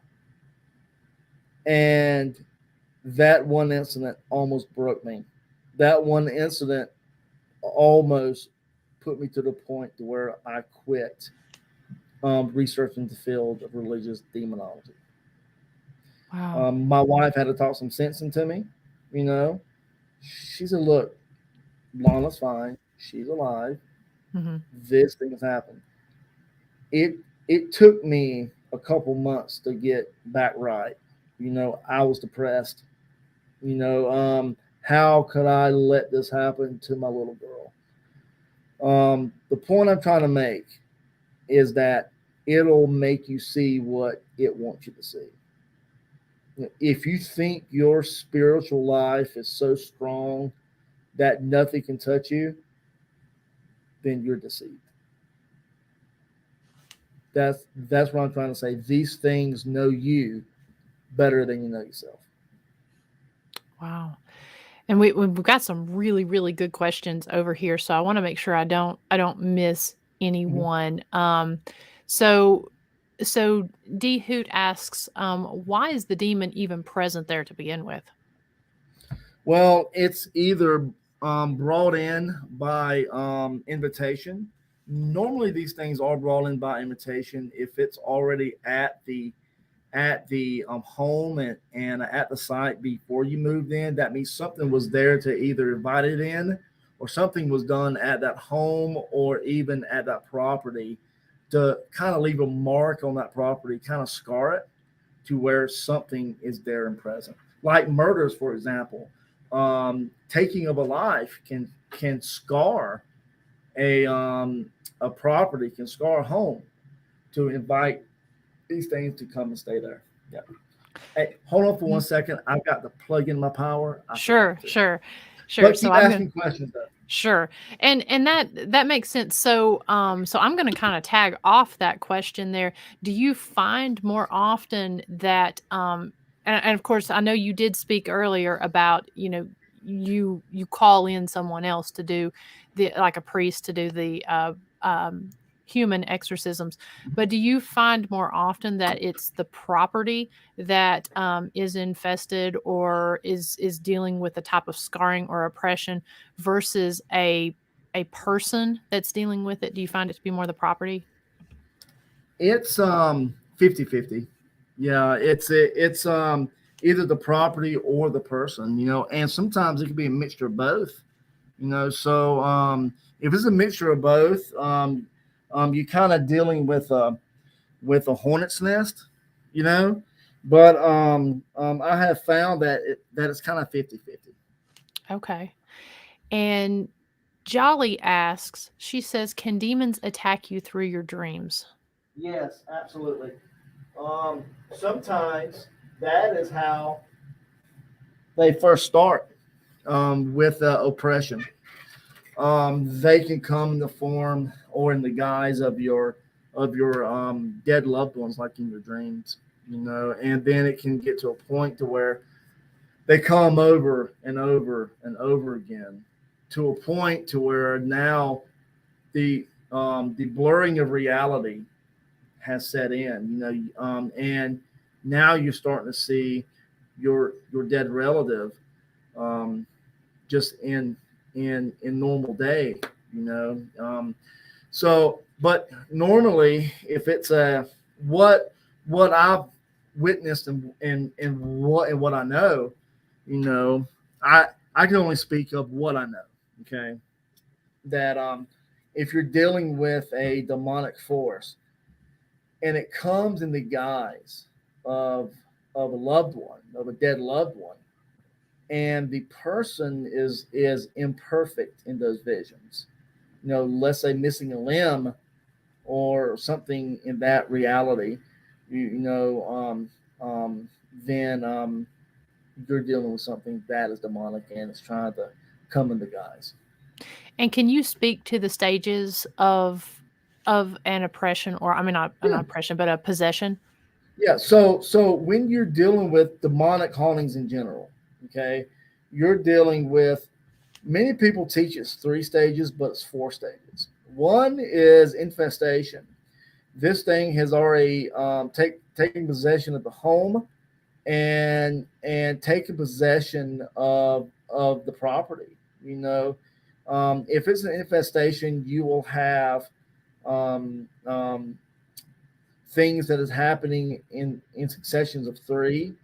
Speaker 2: And that one incident almost broke me. That one incident almost put me to the point to where I quit researching the field of religious demonology.
Speaker 1: Wow.
Speaker 2: My wife had to talk some sense into me. You know, she said, "Look, Lana's fine. She's alive.
Speaker 1: Mm-hmm.
Speaker 2: This thing has happened." It took me a couple months to get back right. I was depressed. How could I let this happen to my little girl? The point I'm trying to make is that it'll make you see what it wants you to see. If you think your spiritual life is so strong that nothing can touch you, then you're deceived. That's what I'm trying to say. These things know you better than you know yourself.
Speaker 1: Wow. And we've got some really, really good questions over here. So I want to make sure I don't miss
Speaker 2: Mm-hmm.
Speaker 1: anyone. So so D Hoot asks, why is the demon even present there to begin with?
Speaker 2: Well, it's either brought in by invitation. Normally, these things are brought in by invitation if it's already at the home and at the site before you moved in. That means something was there to either invite it in, or something was done at that home or even at that property to kind of leave a mark on that property, kind of scar it to where something is there and present. Like murders, for example, taking of a life can scar a property, can scar a home to invite these things to come and stay there. Yeah. Hey, hold on for 1 second. I've got to plug in my power.
Speaker 1: Sure, sure, sure.
Speaker 2: But
Speaker 1: So
Speaker 2: keep
Speaker 1: I'm gonna
Speaker 2: asking questions though.
Speaker 1: Sure. And that makes sense. So so I'm going to kind of tag off that question there. Do you find more often that and of course I know you did speak earlier about, you call in someone else to do the like a priest to do the human exorcisms, but do you find more often that it's the property that is infested or is dealing with a type of scarring or oppression versus a person that's dealing with it? Do you find it to be more the property?
Speaker 2: It's 50-50. Yeah, it's either the property or the person, and sometimes it can be a mixture of both. So if it's a mixture of both, you're kind of dealing with a hornet's nest, you know. But I have found that it's kind of 50-50.
Speaker 1: Okay. And Jolly asks, she says, can demons attack you through your dreams?
Speaker 2: Yes, absolutely. Sometimes that is how they first start with oppression. They can come in the form or in the guise of your dead loved ones, like in your dreams, and then it can get to a point to where they come over and over and over again, to a point to where now the blurring of reality has set in, and now you're starting to see your dead relative um, just in normal day, so, but normally, if it's what I've witnessed and what I know, you know, I can only speak of what I know. Okay, that if you're dealing with a demonic force and it comes in the guise of of a loved one, of a dead loved one, and the person is imperfect in those visions, let's say missing a limb or something in that reality, you know, then you're dealing with something that is demonic and it's trying to come into guise.
Speaker 1: And can you speak to the stages of an oppression, or I mean not an
Speaker 2: Yeah.
Speaker 1: oppression, but a possession?
Speaker 2: Yeah. So when you're dealing with demonic hauntings in general, okay, you're dealing with, many people teach it's 3 stages, but it's 4 stages. One is infestation. This thing has already taken possession of the home and taken possession of the property. If it's an infestation, you will have um, um, things that is happening in successions of 3.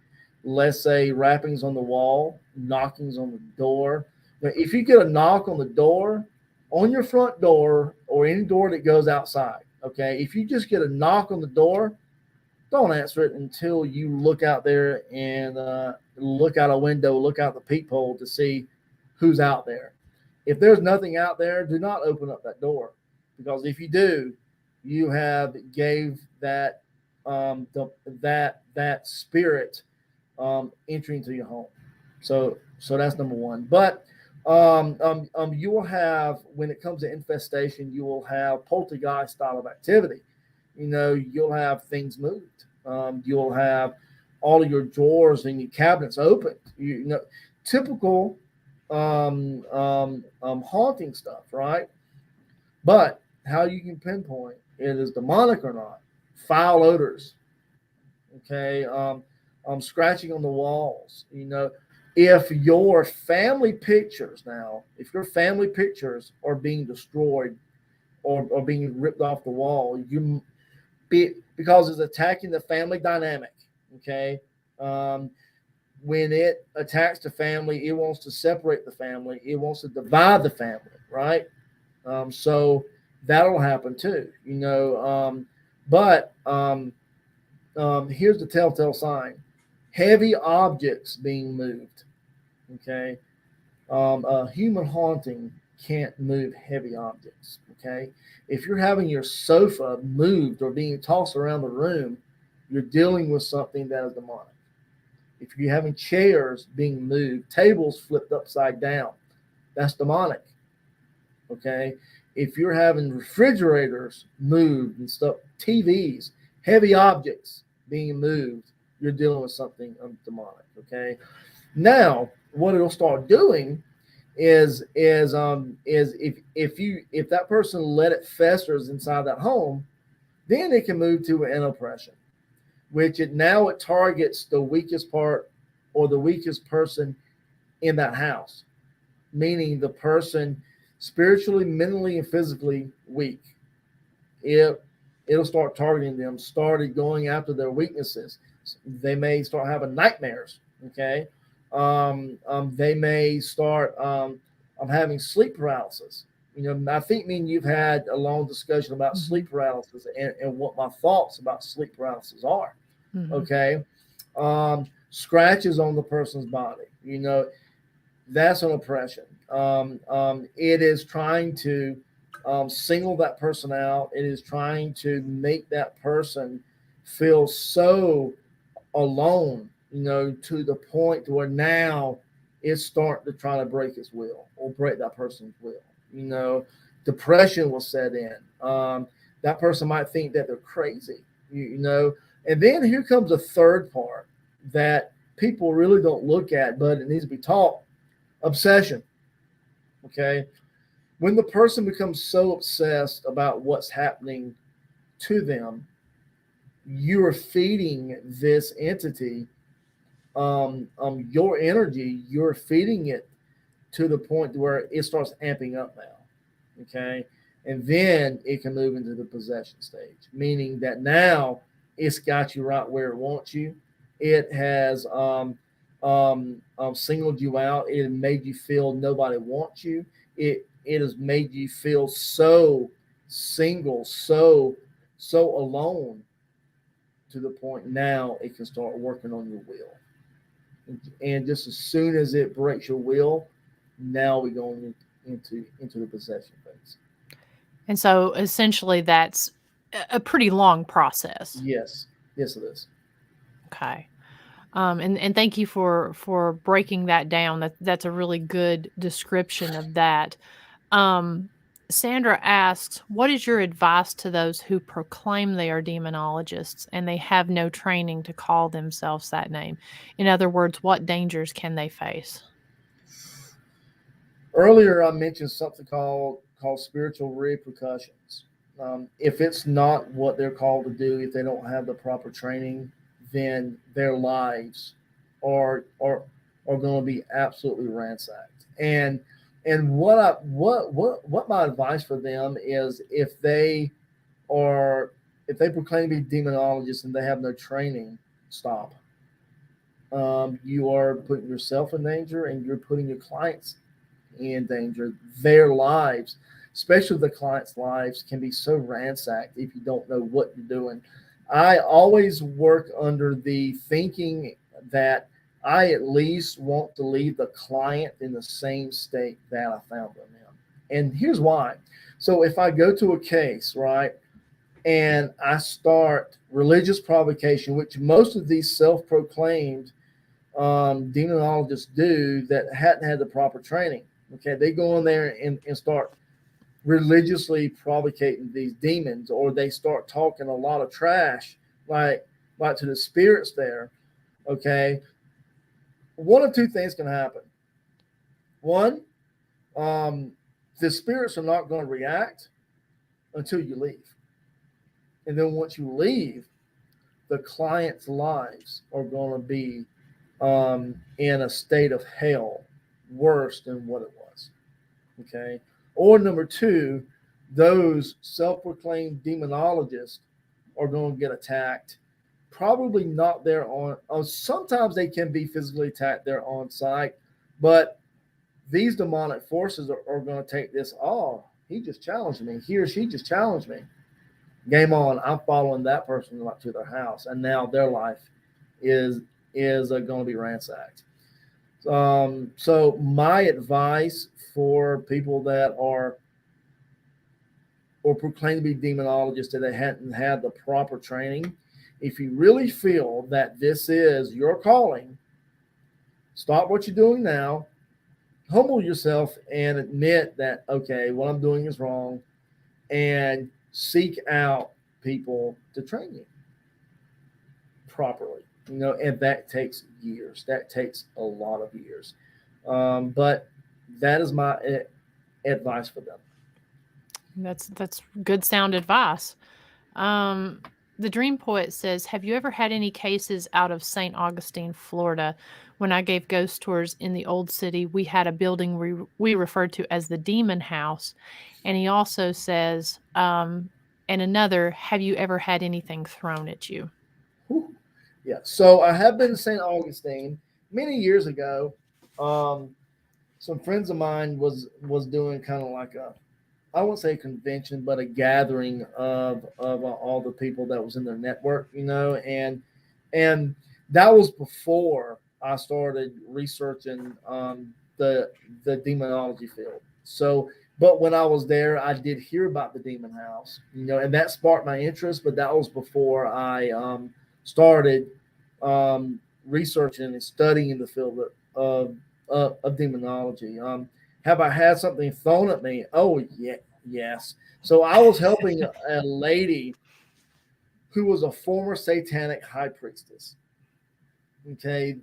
Speaker 2: Let's say rappings on the wall, knockings on the door. Now, if you get a knock on the door, on your front door or any door that goes outside, okay, if you just get a knock on the door, don't answer it until you look out there and look out a window, look out the peephole to see who's out there. If there's nothing out there, do not open up that door, because if you do, you have gave that spirit entry into your home. So that's number one. But you will have, when it comes to infestation, you will have poltergeist style of activity. You'll have things moved. You'll have all of your drawers and your cabinets opened. Typical haunting stuff, right? But how you can pinpoint it is demonic or not? Foul odors, okay? Scratching on the walls. If your family pictures now, if your family pictures are being destroyed or being ripped off the wall, because it's attacking the family dynamic. Okay, when it attacks the family, it wants to separate the family. It wants to divide the family, right? So that'll happen too. But here's the telltale sign: heavy objects being moved. Okay, a human haunting can't move heavy objects. Okay, if you're having your sofa moved or being tossed around the room, you're dealing with something that is demonic. If you're having chairs being moved, tables flipped upside down, that's demonic. Okay, if you're having refrigerators moved and stuff, TVs, heavy objects being moved, you're dealing with something demonic. Okay, now what it'll start doing is if that person let it festers inside that home, then it can move to an oppression, which it targets the weakest part or the weakest person in that house, meaning the person spiritually, mentally, and physically weak. It'll start targeting them, started going after their weaknesses. They may start having nightmares. Okay, they may start having sleep paralysis. I think me and you've had a long discussion about sleep paralysis and what my thoughts about sleep paralysis are.
Speaker 1: Mm-hmm.
Speaker 2: Okay, scratches on the person's body. That's an oppression. It is trying to single that person out. It is trying to make that person feel so alone, to the point where now it's starting to try to break its will or break that person's will. Depression will set in. That person might think that they're crazy, And then here comes a third part that people really don't look at, but it needs to be taught: obsession. Okay. When the person becomes so obsessed about what's happening to them, you are feeding this entity your energy. You're feeding it to the point where it starts amping up now. Okay. And then it can move into the possession stage, meaning that now it's got you right where it wants you. It has singled you out. It made you feel nobody wants you. It has made you feel so single, so alone, to the point now it can start working on your will. And just as soon as it breaks your will, now we go into the possession phase.
Speaker 1: And so essentially that's a pretty long process.
Speaker 2: Yes, it is.
Speaker 1: Okay. And thank you for breaking that down. That's a really good description of that. Sandra asks, what is your advice to those who proclaim they are demonologists and they have no training to call themselves that name? In other words, what dangers can they face?
Speaker 2: Earlier, I mentioned something called spiritual repercussions. If it's not what they're called to do, if they don't have the proper training, then their lives are going to be absolutely ransacked. And what my advice for them is, are if they proclaim to be demonologists and they have no training, stop. You are putting yourself in danger, and you're putting your clients in danger. Their lives, especially the clients' lives, can be so ransacked if you don't know what you're doing. I always work under the thinking that I at least want to leave the client in the same state that I found them in. And here's why. So if I go to a case, right, and I start religious provocation, which most of these self-proclaimed demonologists do that hadn't had the proper training. Okay, they go in there and start religiously provocating these demons, or they start talking a lot of trash, like to the spirits there. Okay, one of two things can happen. One, the spirits are not going to react until you leave, and then once you leave, the client's lives are going to be in a state of hell, worse than what it was. Okay. Or number two, those self-proclaimed demonologists are going to get attacked. Probably not there on. Sometimes they can be physically attacked there on site, but these demonic forces are going to take this. Oh, he just challenged me. He or she just challenged me. Game on. I'm following that person up to their house, and now their life is going to be ransacked. So my advice for people that are or proclaim to be demonologists that they hadn't had the proper training, if you really feel that this is your calling, stop what you're doing now, humble yourself, and admit that, okay, what I'm doing is wrong, and seek out people to train you properly. And that takes years. That takes a lot of years. But that is my advice for them.
Speaker 1: That's good sound advice. The Dream Poet says, have you ever had any cases out of St. Augustine, Florida? When I gave ghost tours in the old city, we had a building we referred to as the Demon House. And he also says, and another, have you ever had anything thrown at you?
Speaker 2: Whew. Yeah. So I have been to St. Augustine many years ago. Some friends of mine was doing kind of like I won't say a convention, but a gathering of all the people that was in their network, and that was before I started researching the demonology field. So, but when I was there, I did hear about the demon house, and that sparked my interest. But that was before I started researching and studying the field of demonology. Have I had something thrown at me? Oh, yeah, yes. So I was helping a lady who was a former satanic high priestess. Okay,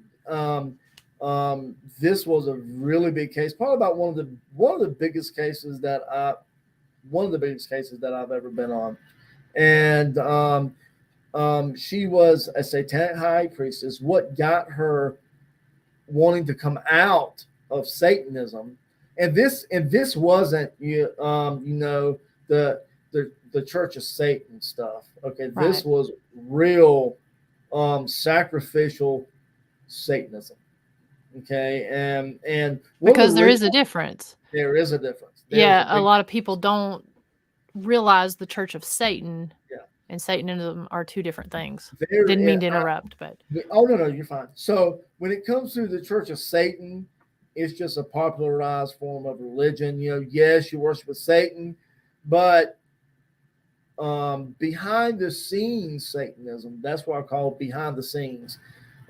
Speaker 2: this was a really big case, probably about one of the biggest cases that I've ever been on, and she was a satanic high priestess. What got her wanting to come out of Satanism, and this wasn't the Church of Satan stuff. Okay,
Speaker 1: Right.
Speaker 2: this was real sacrificial Satanism. Okay, and
Speaker 1: Because there is a difference.
Speaker 2: there is a difference. There's
Speaker 1: Yeah,
Speaker 2: a
Speaker 1: a
Speaker 2: big
Speaker 1: lot of people don't realize the Church of Satan
Speaker 2: yeah.
Speaker 1: and Satanism are two different things.
Speaker 2: There,
Speaker 1: Didn't mean to interrupt, but
Speaker 2: oh no, you're fine. So when it comes to the Church of Satan, it's just a popularized form of religion. Yes, you worship with Satan, but behind the scenes Satanism, that's what I call behind the scenes.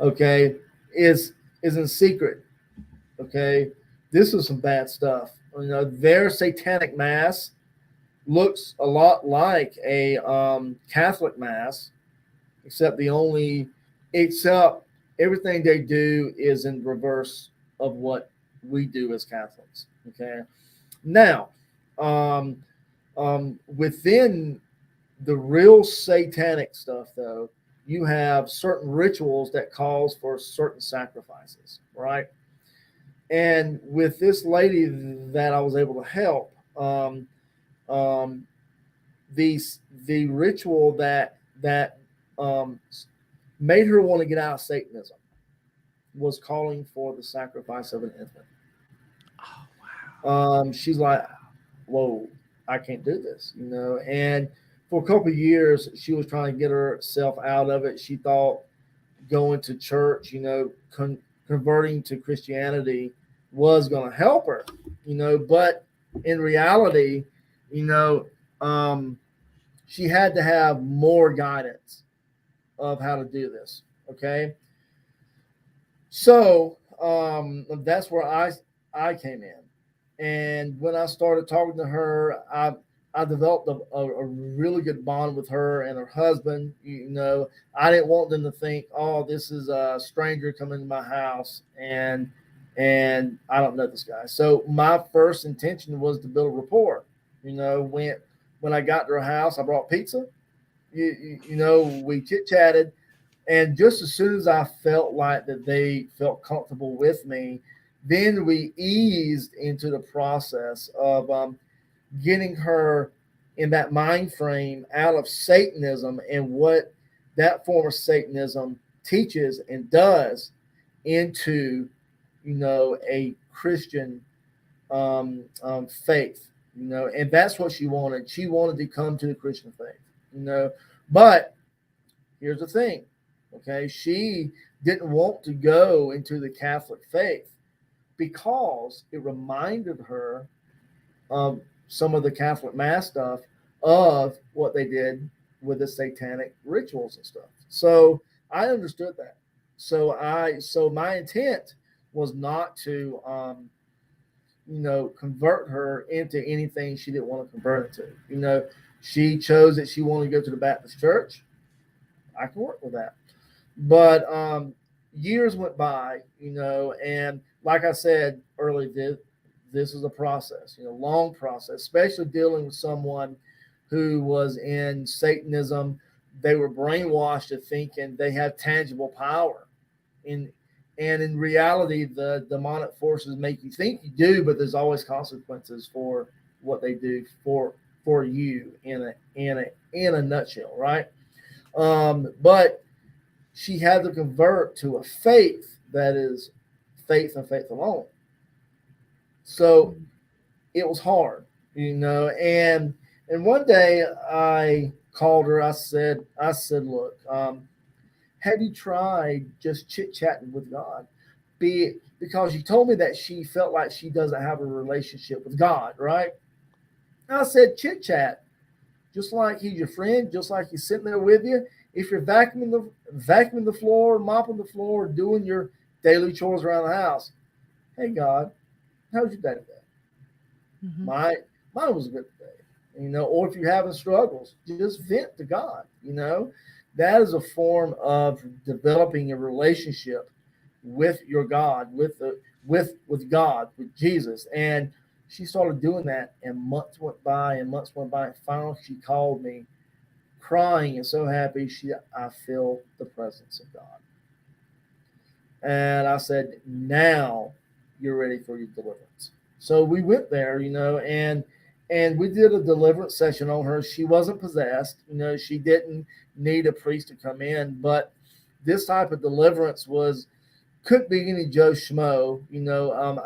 Speaker 2: okay, is in secret. Okay, this is some bad stuff. Their satanic mass looks a lot like a Catholic mass, except except everything they do is in reverse of what we do as Catholics. Okay, now, um, within the real satanic stuff, though, you have certain rituals that calls for certain sacrifices, right? And with this lady that I was able to help, um, the the ritual that um, made her want to get out of Satanism was calling for the sacrifice of an infant.
Speaker 1: Oh, wow.
Speaker 2: She's like, "Whoa, I can't do this," And for a couple of years, she was trying to get herself out of it. She thought going to church, converting to Christianity was going to help her, But in reality, you know, um, she had to have more guidance of how to do this. Okay, so that's where I came in, and when I started talking to her, I developed a really good bond with her and her husband. I didn't want them to think, oh, this is a stranger coming to my house, and I don't know this guy. So my first intention was to build a rapport. When I got to her house, I brought pizza. We chit chatted, and just as soon as I felt like that they felt comfortable with me, then we eased into the process of getting her in that mind frame out of Satanism and what that form of Satanism teaches and does into, a Christian faith, and that's what she wanted. She wanted to come to the Christian faith, but here's the thing, okay? She didn't want to go into the Catholic faith because it reminded her of some of the Catholic mass stuff of what they did with the satanic rituals and stuff. So I understood that. So my intent was not to convert her into anything she didn't want to convert her to. She chose that she wanted to go to the Baptist church. I can work with that. But years went by, and like I said earlier, this is a process, long process, especially dealing with someone who was in Satanism. They were brainwashed to thinking they have tangible power. In and in reality, the demonic forces make you think you do, but there's always consequences for what they do for you in a nutshell, right? But she had to convert to a faith that is faith and faith alone. So it was hard, and one day I called her. I said, look, have you tried just chit chatting with God? Because she told me that she felt like she doesn't have a relationship with God, right? And I said, chit chat, just like he's your friend, just like he's sitting there with you. If you're vacuuming the floor, mopping the floor, doing your daily chores around the house, hey God, how's your day today?
Speaker 1: Mm-hmm.
Speaker 2: Mine was a good day, Or if you're having struggles, just vent to God, That is a form of developing a relationship with your God, with God, with Jesus, and she started doing that, and months went by, and finally she called me, crying and so happy. I feel the presence of God, and I said, now you're ready for your deliverance. So we went there, and we did a deliverance session on her. She wasn't possessed, she didn't need a priest to come in, but this type of deliverance couldn't be any Joe Schmo.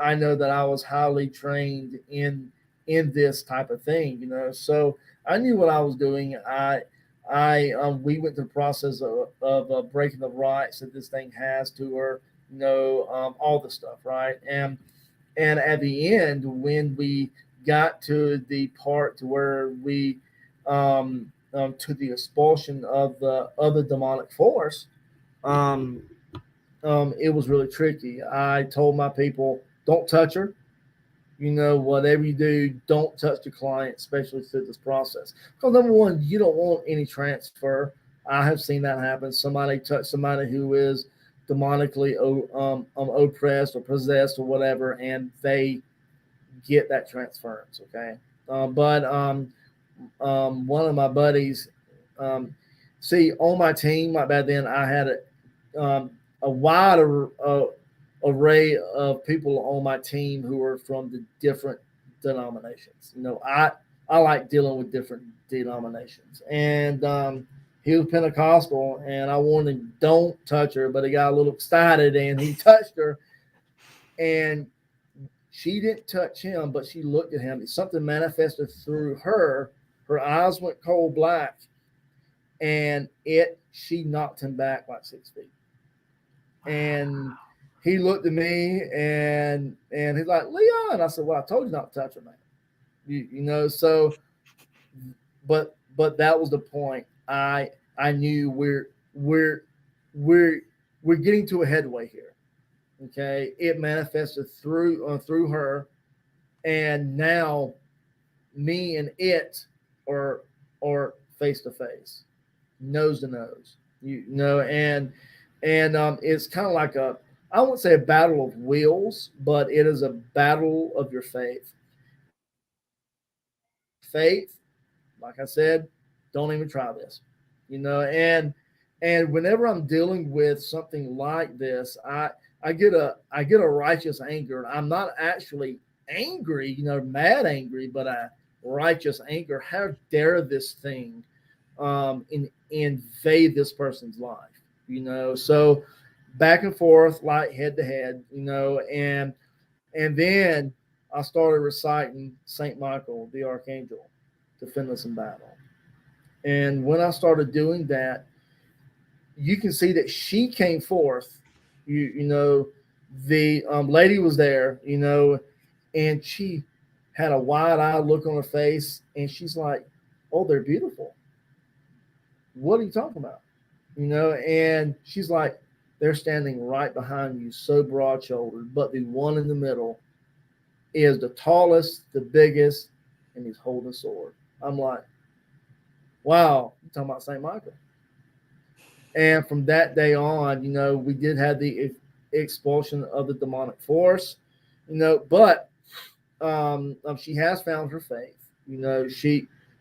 Speaker 2: I know that I was highly trained in this type of thing. So I knew what I was doing. We went through the process of breaking the rights that this thing has to her. All the stuff, right? And at the end, when we got to the part to where we to the expulsion of the demonic force, um, it was really tricky. I told my people, don't touch her. Whatever you do, don't touch the client, especially through this process. Because number one, you don't want any transfer. I have seen that happen. Somebody touch somebody who is demonically oppressed or possessed or whatever, and they get that transference. Okay, but one of my buddies, um, see, on my team, like back then, I had a wide array of people on my team who were from the different denominations. I like dealing with different denominations, and he was Pentecostal, and I warned him, don't touch her, but he got a little excited and he touched her, and she didn't touch him, but she looked at him. Something manifested through her. Her eyes went cold black, and she knocked him back like 6 feet. And he looked at me, and he's like, Leon. I said, well, I told you not to touch her, man. So, but that was the point. I knew we're getting to a headway here. Okay, it manifested through her, and now me and it are face to face, nose to nose. And it's kind of like I won't say a battle of wills, but it is a battle of your faith. Faith, like I said, don't even try this. And whenever I'm dealing with something like this, I get a righteous anger. I'm not actually angry, mad angry, but a righteous anger. How dare this thing invade this person's life? So back and forth, like head to head, and then I started reciting Saint Michael, the Archangel, defend us in battle. And when I started doing that, you can see that she came forth. The lady was there, and she had a wide-eyed look on her face, and she's like, "Oh, they're beautiful. What are you talking about?" And she's like, "They're standing right behind you, so broad-shouldered, but the one in the middle is the tallest, the biggest, and he's holding a sword." I'm like, "Wow, you're talking about Saint Michael." And from that day on, we did have the expulsion of the demonic force, but she has found her faith.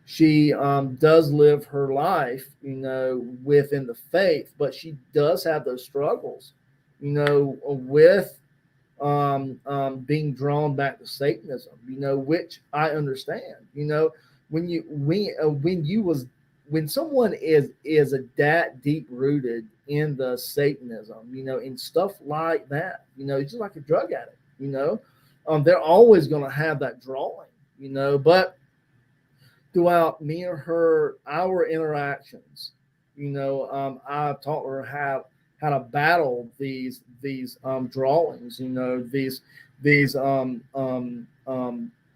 Speaker 2: She does live her life, within the faith, but she does have those struggles, with being drawn back to Satanism, which I understand. When someone is a that deep rooted in the Satanism, in stuff like that, just like a drug addict, they're always going to have that drawing, but throughout me and her, our interactions, I've taught her how to battle these drawings, these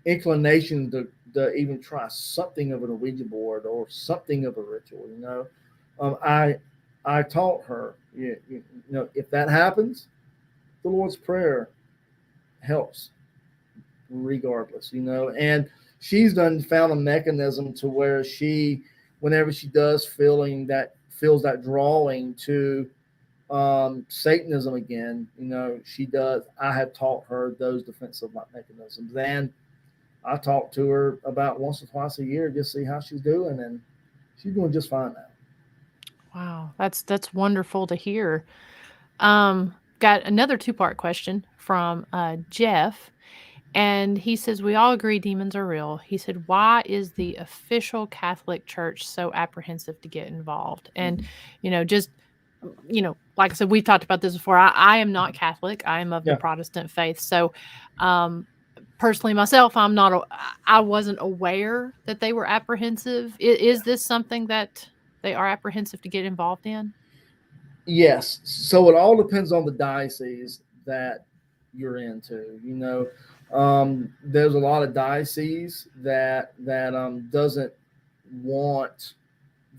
Speaker 2: inclinations to even try something of an Ouija board or something of a ritual. I taught her, if that happens, the Lord's Prayer helps regardless, and she's found a mechanism to where whenever she does feels that drawing to Satanism again, I have taught her those defensive mechanisms, and I talk to her about once or twice a year, just see how she's doing, and she's doing just fine now.
Speaker 1: Wow, that's wonderful to hear. Got another two-part question from Jeff, and he says, we all agree demons are real. He said, why is the official Catholic Church so apprehensive to get involved? And, just, like I said, we've talked about this before. I am not Catholic. I am of the Protestant faith. So, personally myself, I wasn't aware that they were apprehensive. Is this something that they are apprehensive to get involved in?
Speaker 2: Yes. So it all depends on the diocese that you're into. There's a lot of dioceses that doesn't want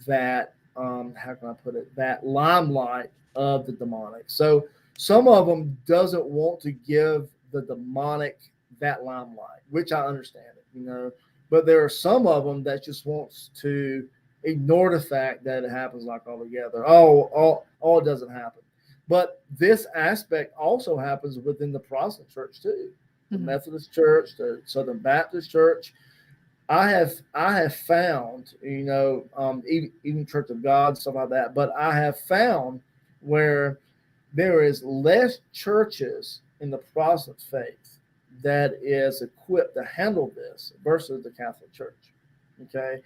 Speaker 2: that. How can I put it? That limelight of the demonic. So Some of them doesn't want to give the demonic that limelight, which I understand it, but there are some of them that just wants to ignore the fact that it happens like altogether. It doesn't happen. But this aspect also happens within the Protestant church too, the Methodist church, the Southern Baptist church. I have found, even Church of God, stuff like that. But I have found where there is less churches in the Protestant faith that is equipped to handle this versus the Catholic Church. Okay,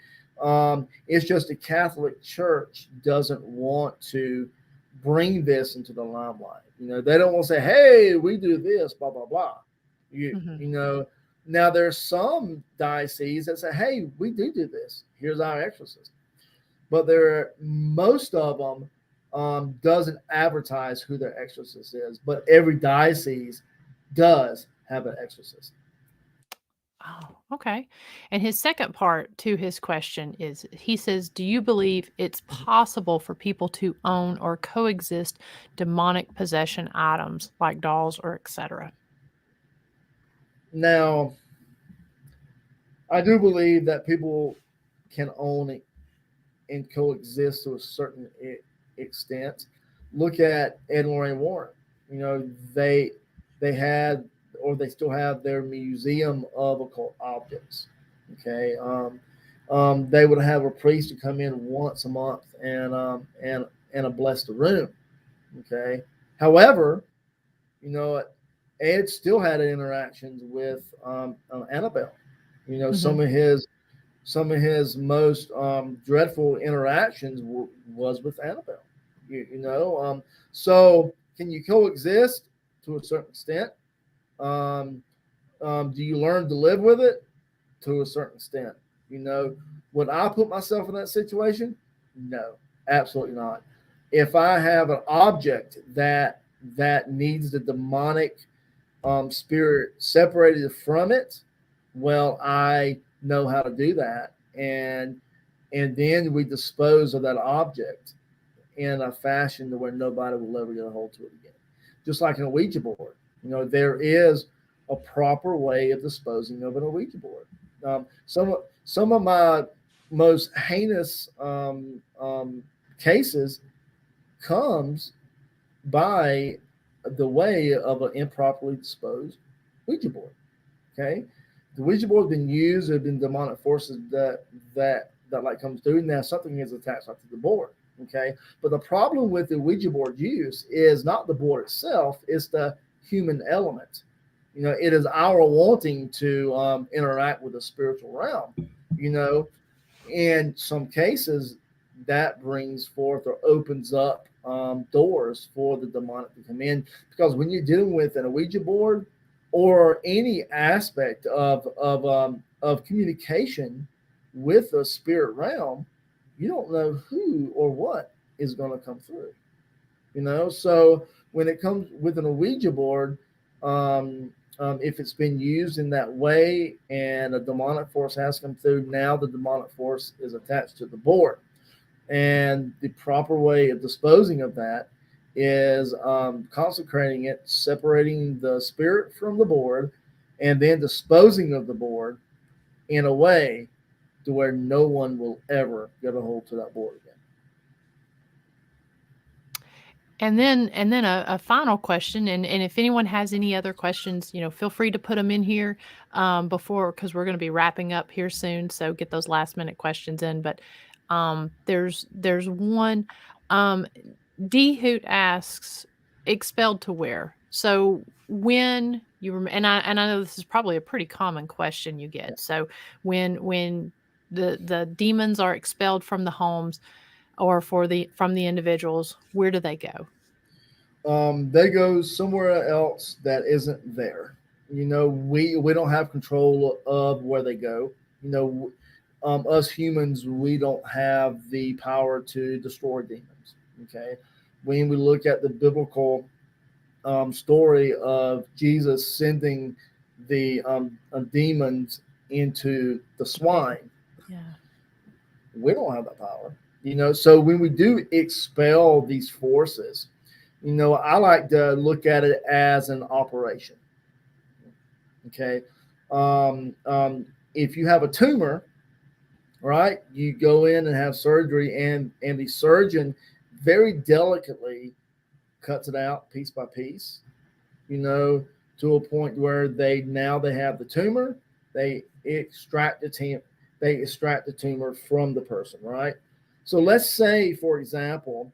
Speaker 2: it's just the Catholic Church doesn't want to bring this into the limelight. They don't want to say, "Hey, we do this," blah blah blah. You know. Now there's some dioceses that say, "Hey, we do this. Here's our exorcist," but most of them doesn't advertise who their exorcist is. But every diocese does have an exorcist.
Speaker 1: Oh, okay. And his second part to his question is, he says, do you believe it's possible for people to own or coexist demonic possession items like dolls or etc.?
Speaker 2: Now, I do believe that people can own it and coexist to a certain extent. Look at Ed and Lorraine Warren. They had, or they still have, their museum of occult objects. Okay, they would have a priest to come in once a month and bless the room. Okay, however, Ed still had interactions with Annabelle. Some of his most dreadful interactions was with Annabelle. So can you coexist to a certain extent? Do you learn to live with it to a certain extent? Would I put myself in that situation? No, absolutely not. If I have an object that needs the demonic spirit separated from it, well, I know how to do that, and then we dispose of that object in a fashion to where nobody will ever get a hold to it again. Just like in a Ouija board, there is a proper way of disposing of an Ouija board. Some of my most heinous cases comes by the way of an improperly disposed Ouija board. Okay, the Ouija board has been used. There have been demonic forces that like comes through. Now something is attached to the board. Okay, but the problem with the Ouija board use is not the board itself; it's the human element. It is our wanting to interact with the spiritual realm. In some cases, that brings forth or opens up doors for the demonic to come in. Because when you're dealing with an Ouija board or any aspect of communication with the spirit realm, you don't know who or what is going to come through. So when it comes with an Ouija board, if it's been used in that way and a demonic force has come through, now the demonic force is attached to the board. And the proper way of disposing of that is consecrating it, separating the spirit from the board, and then disposing of the board in a way to where no one will ever get a hold to that board again.
Speaker 1: And then a final question, and if anyone has any other questions, feel free to put them in here because we're going to be wrapping up here soon. So get those last minute questions in. But there's one. D Hoot asks, expelled to where? So when you and I know this is probably a pretty common question you get. So when the demons are expelled from the homes or from the individuals, where do they go?
Speaker 2: They go somewhere else that isn't there. We don't have control of where they go. Us humans, we don't have the power to destroy demons. Okay, when we look at the biblical story of Jesus sending the demons into the swine, we don't have that power. So when we do expel these forces, I like to look at it as an operation. Okay. If you have a tumor, right, you go in and have surgery, and the surgeon very delicately cuts it out piece by piece, you know, to a point where they have the tumor, they extract the tumor from the person, right? So let's say, for example,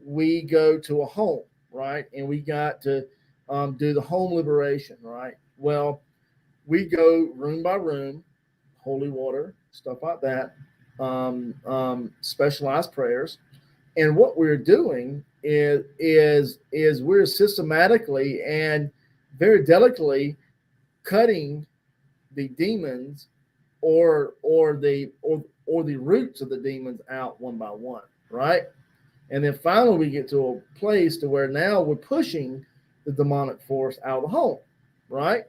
Speaker 2: we go to a home, right, and we got to do the home liberation, right? Well, we go room by room, holy water, stuff like that, specialized prayers, and what we're doing is we're systematically and very delicately cutting the demons or the roots of the demons out one by one, right? And then finally we get to a place to where now we're pushing the demonic force out of the home, right?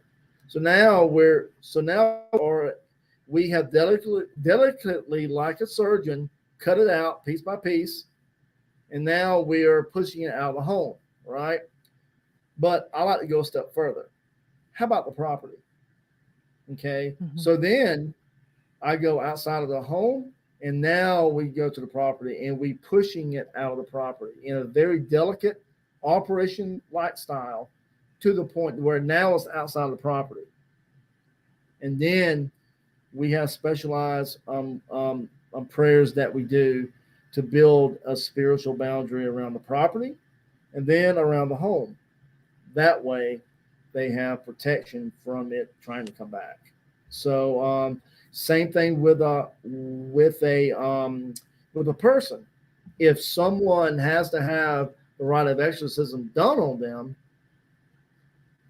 Speaker 2: We have delicately, like a surgeon, cut it out piece by piece, and now we are pushing it out of the home, right? But I like to go a step further. How about the property? Okay, so then I go outside of the home, and now we go to the property, and we pushing it out of the property in a very delicate operation-like style, to the point where now it's outside of the property. And then we have specialized prayers that we do to build a spiritual boundary around the property and then around the home. That way, they have protection from it trying to come back. So same thing with a person. If someone has to have the rite of exorcism done on them,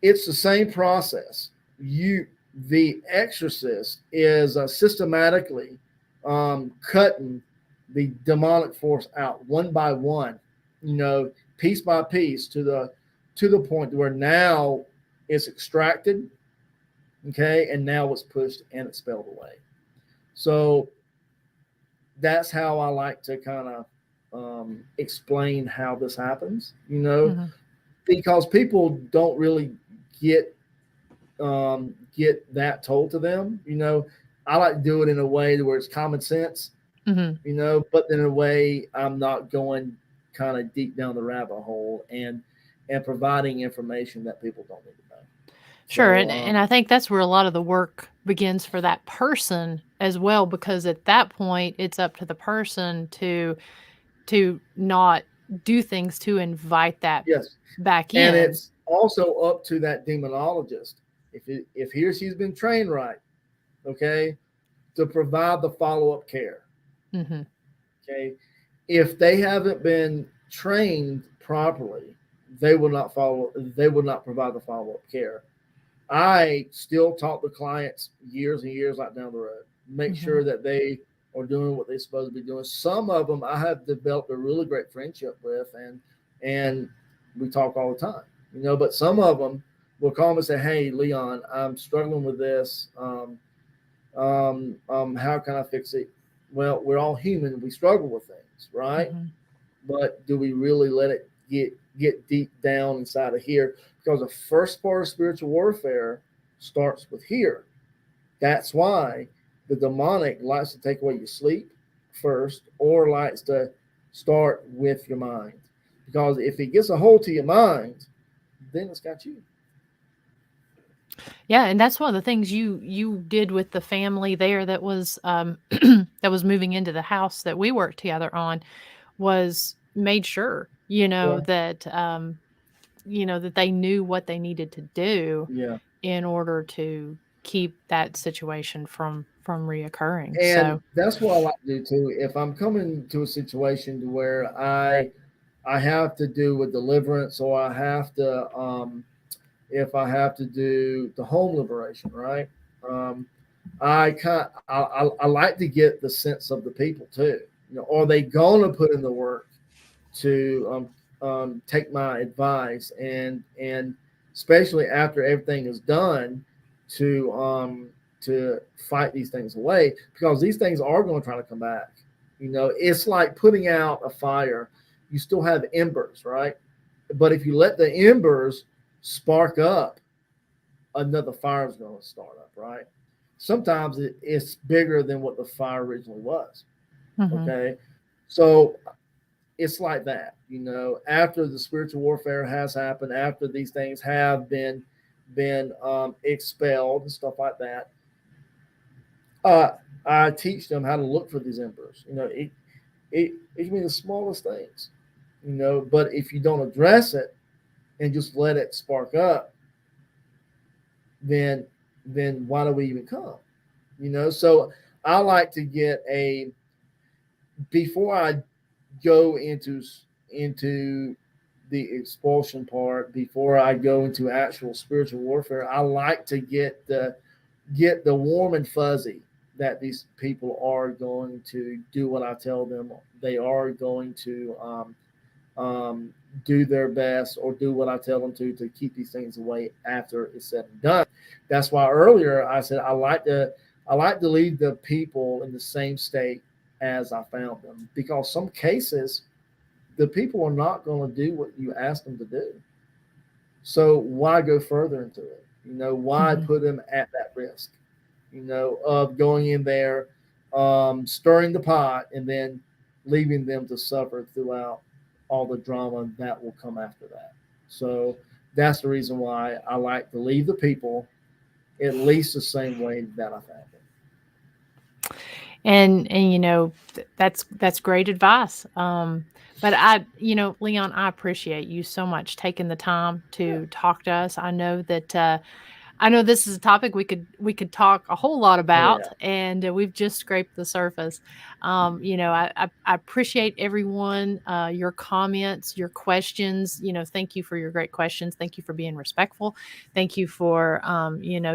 Speaker 2: it's the same process. The exorcist is systematically cutting the demonic force out one by one, piece by piece, to the point where now it's extracted, okay, and now it's pushed and it's expelled away. So that's how I like to kind of explain how this happens, because people don't really get that told to them. I like to do it in a way where it's common sense, but in a way I'm not going kind of deep down the rabbit hole and providing information that people don't need to know.
Speaker 1: Sure. And I think that's where a lot of the work begins for that person as well, because at that point it's up to the person to not do things to invite that back in.
Speaker 2: And it's also up to that demonologist, if he or she's been trained right, okay, to provide the follow-up care. Okay, if they haven't been trained properly, they will not provide the follow-up care. I still talk to clients years and years out down the road, make sure that they are doing what they're supposed to be doing. Some of them I have developed a really great friendship with, and we talk all the time, but some of them will call me and say, "Hey, Leon, I'm struggling with this. How can I fix it?" Well, we're all human. We struggle with things, right? But do we really let it get deep down inside of here? Because the first part of spiritual warfare starts with here. That's why the demonic likes to take away your sleep first, or likes to start with your mind. Because if it gets a hold to your mind, then it's got you.
Speaker 1: Yeah, and that's one of the things you did with the family there that was that was moving into the house that we worked together on, was made sure, that that they knew what they needed to do in order to keep that situation from reoccurring.
Speaker 2: And
Speaker 1: so
Speaker 2: that's what I like to do too. If I'm coming to a situation to where I have to do with deliverance, or I have to if I have to do the home liberation, right? I like to get the sense of the people too. Are they gonna put in the work to take my advice, and especially after everything is done, to fight these things away, because these things are going to try to come back. It's like putting out a fire. You still have embers, right? But if you let the embers spark up, another fire is going to start up, right? Sometimes it's bigger than what the fire originally was.
Speaker 1: Mm-hmm.
Speaker 2: Okay. So it's like that, after the spiritual warfare has happened, after these things have been expelled and stuff like that, uh, I teach them how to look for these embers. It can be the smallest things, but if you don't address it and just let it spark up, then why do we even come? So I like to get a before I go into the expulsion part, before I go into actual spiritual warfare, I like to get the warm and fuzzy that these people are going to do what I tell them. They are going to um, do their best or do what I tell them to keep these things away after it's said and done. That's why earlier I said I like to leave the people in the same state as I found them, because some cases the people are not going to do what you ask them to do. So why go further into it? Why
Speaker 1: Mm-hmm.
Speaker 2: put them at that risk? Of going in there, stirring the pot, and then leaving them to suffer throughout all the drama that will come after that. So that's the reason why I like to leave the people at least the same way that I found them.
Speaker 1: And that's great advice. But Leon, I appreciate you so much taking the time
Speaker 2: Yeah.
Speaker 1: to talk to us. I know this is a topic we could talk a whole lot
Speaker 2: Oh
Speaker 1: about,
Speaker 2: yeah.
Speaker 1: and we've just scraped the surface. I appreciate everyone, your comments, your questions. Thank you for your great questions. Thank you for being respectful. Thank you for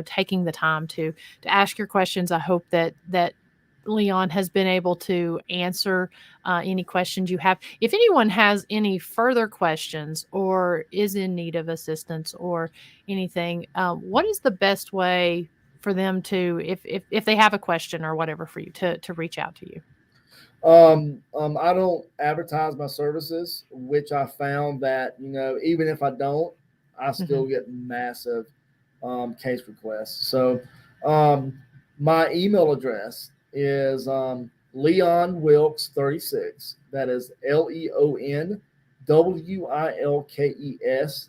Speaker 1: taking the time to ask your questions. I hope that Leon has been able to answer any questions you have. If anyone has any further questions or is in need of assistance or anything, what is the best way for them to, if they have a question or whatever, for you to reach out to you?
Speaker 2: I don't advertise my services, which I found that even if I don't, I
Speaker 1: Hmm.
Speaker 2: still get massive case requests. So um, my email address is Leon Wilkes 36. That is LeonWilkes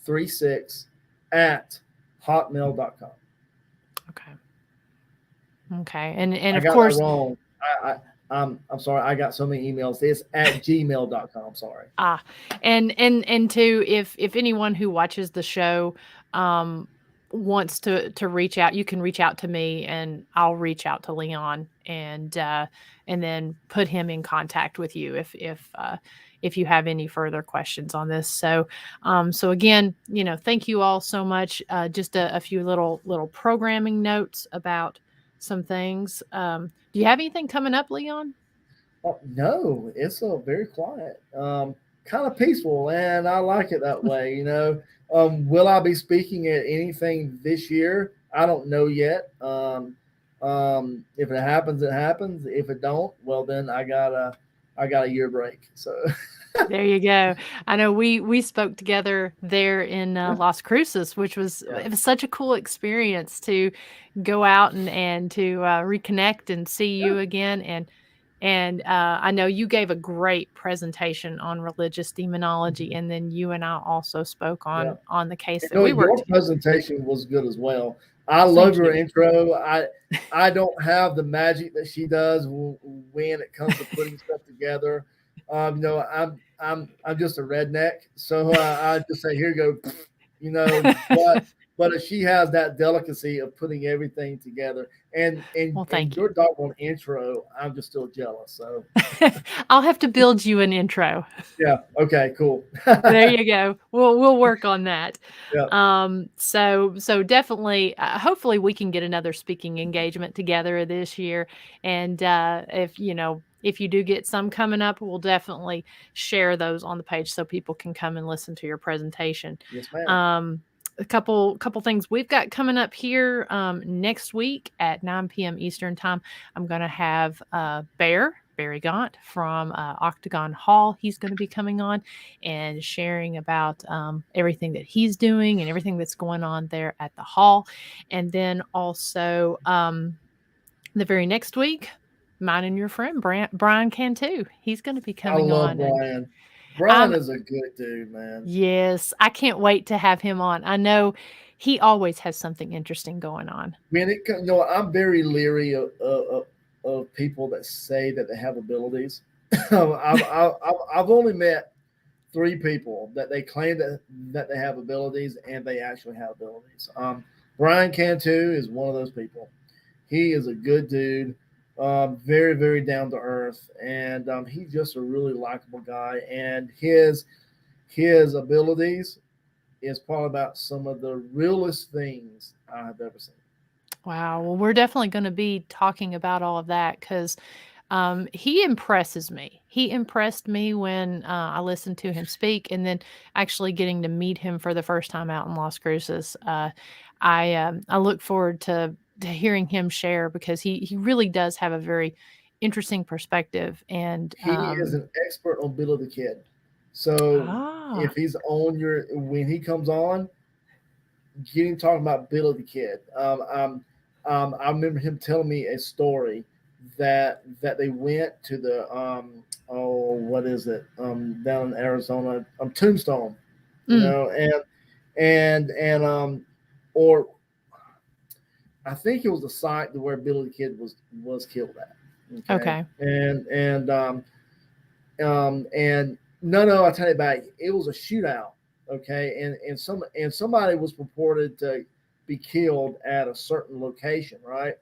Speaker 2: 36 at hotmail.com.
Speaker 1: Okay. Okay. And
Speaker 2: I
Speaker 1: of
Speaker 2: got that
Speaker 1: course,
Speaker 2: wrong. I'm sorry. I got so many emails. It's at gmail.com. Sorry.
Speaker 1: Ah, and to if anyone who watches the show um wants to reach out, you can reach out to me and I'll reach out to Leon and then put him in contact with you if you have any further questions on this. So again, thank you all so much. Just a few little programming notes about some things. Do you have anything coming up, Leon?
Speaker 2: Oh, no, it's very quiet, kind of peaceful, and I like it that way. Will I be speaking at anything this year? I don't know yet. If it happens, it happens. If it don't, well, then I got a year break. So
Speaker 1: There you go. I know we spoke together there in
Speaker 2: yeah,
Speaker 1: Las Cruces, which was
Speaker 2: yeah,
Speaker 1: it was such a cool experience to go out and to reconnect and see
Speaker 2: yeah,
Speaker 1: you again. And I know you gave a great presentation on religious demonology,
Speaker 2: mhm,
Speaker 1: and then you and I also spoke
Speaker 2: yeah.
Speaker 1: on the case
Speaker 2: You
Speaker 1: that
Speaker 2: know,
Speaker 1: we worked
Speaker 2: your
Speaker 1: together.
Speaker 2: presentation was good as well. I
Speaker 1: Well,
Speaker 2: love
Speaker 1: thank
Speaker 2: your
Speaker 1: you.
Speaker 2: intro. I don't have the magic that she does when it comes to putting stuff together. I'm just a redneck, so I just say here you go, you know. But if she has that delicacy of putting everything together, and and
Speaker 1: Well,
Speaker 2: and
Speaker 1: thank you.
Speaker 2: your doggone intro, I'm just still jealous. So
Speaker 1: I'll have to build you an intro.
Speaker 2: yeah, okay, cool.
Speaker 1: There you go. We'll work on that.
Speaker 2: Yeah,
Speaker 1: So definitely, hopefully, we can get another speaking engagement together this year. And if you do get some coming up, we'll definitely share those on the page so people can come and listen to your presentation.
Speaker 2: yes, ma'am.
Speaker 1: Um, a couple things we've got coming up here next week at 9 p.m. Eastern time. I'm going to have Bear. Barry Gaunt from Octagon Hall. He's going to be coming on and sharing about everything that he's doing and everything that's going on there at the hall. And then also the very next week, mine and your friend Brian Cantu. He's going to be
Speaker 2: I
Speaker 1: coming
Speaker 2: love
Speaker 1: on, and
Speaker 2: Brian. Brian
Speaker 1: I'm
Speaker 2: is a good dude, man.
Speaker 1: yes, I can't wait to have him on. I know he always has something interesting going on.
Speaker 2: Man, I'm very leery of people that say that they have abilities. I've only met three people that they claim that they have abilities and they actually have abilities. Brian Cantu is one of those people. He is a good dude, very very down to earth, and he's just a really likable guy. And his abilities is probably about some of the realest things I have ever seen.
Speaker 1: Wow. Well, we're definitely going to be talking about all of that because he impresses me. He impressed me when I listened to him speak, and then actually getting to meet him for the first time out in Las Cruces. I look forward to hearing him share because he really does have a very interesting perspective. And
Speaker 2: He is an expert on Bill of the Kid. So
Speaker 1: ah,
Speaker 2: if he's on your when he comes on, get him talking about Bill of the Kid. I remember him telling me a story that they went to the what is it down in Arizona Tombstone,
Speaker 1: mm,
Speaker 2: and or I think it was the site where Bill of the Kid was killed at. Okay,
Speaker 1: okay.
Speaker 2: and no, I tell you about it. It was a shootout. Okay, and somebody was purported to be killed at a certain location, right?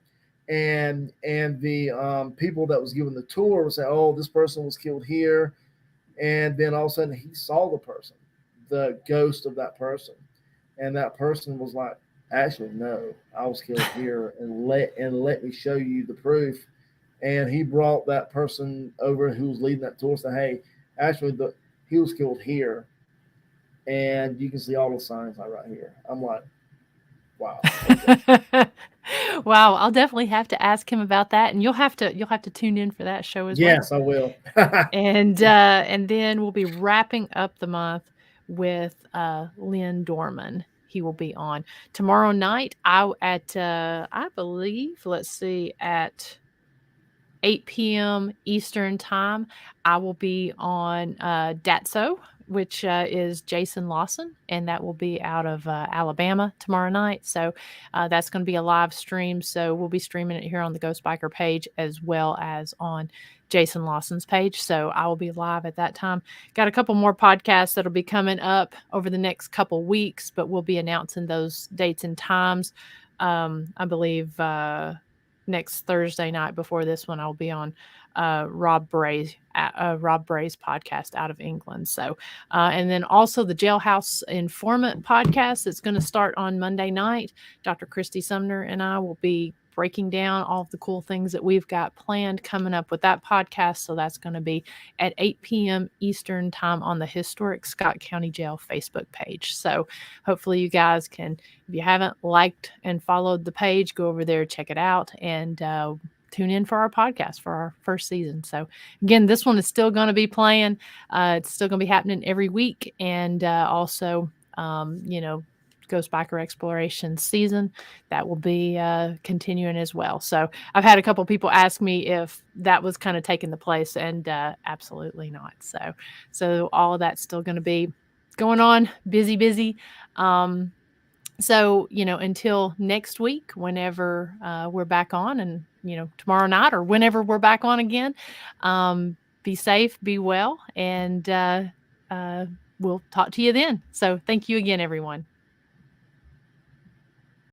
Speaker 2: And the people that was given the tour would say, "Oh, this person was killed here," and then all of a sudden he saw the person, the ghost of that person, and that person was like, "Actually, no, I was killed here, and let me show you the proof." And he brought that person over who was leading that tour. Said, "Hey, actually, he was killed here, and you can see all the signs like right here." I'm like, "Wow, okay,
Speaker 1: Wow, I'll definitely have to ask him about that, and you'll have to tune in for that show as well.
Speaker 2: yes, I will."
Speaker 1: And then we'll be wrapping up the month with Lynn Dorman. He will be on tomorrow night. I believe, let's see, at 8 p.m. Eastern time. I will be on Datso, which is Jason Lawson, and that will be out of Alabama tomorrow night. So that's going to be a live stream. So we'll be streaming it here on the Ghost Biker page as well as on Jason Lawson's page. So I will be live at that time. Got a couple more podcasts that'll be coming up over the next couple weeks, but we'll be announcing those dates and times. I believe next Thursday night before this one, I'll be on Rob Bray's podcast out of England. So, and then also the Jailhouse Informant podcast that's going to start on Monday night. Dr. Christy Sumner and I will be breaking down all of the cool things that we've got planned coming up with that podcast. So that's going to be at 8 p.m. Eastern time on the historic Scott County Jail Facebook page. So hopefully you guys can, if you haven't liked and followed the page, go over there, check it out, and tune in for our podcast for our first season. So again, this one is still going to be playing. It's still going to be happening every week. And also, Ghost Biker Exploration season that will be continuing as well. So I've had a couple people ask me if that was kind of taking the place, and absolutely not. So all of that's still going to be going on, busy. So until next week, whenever we're back on, and tomorrow night or whenever we're back on again, be safe, be well, and we'll talk to you then. So thank you again, everyone.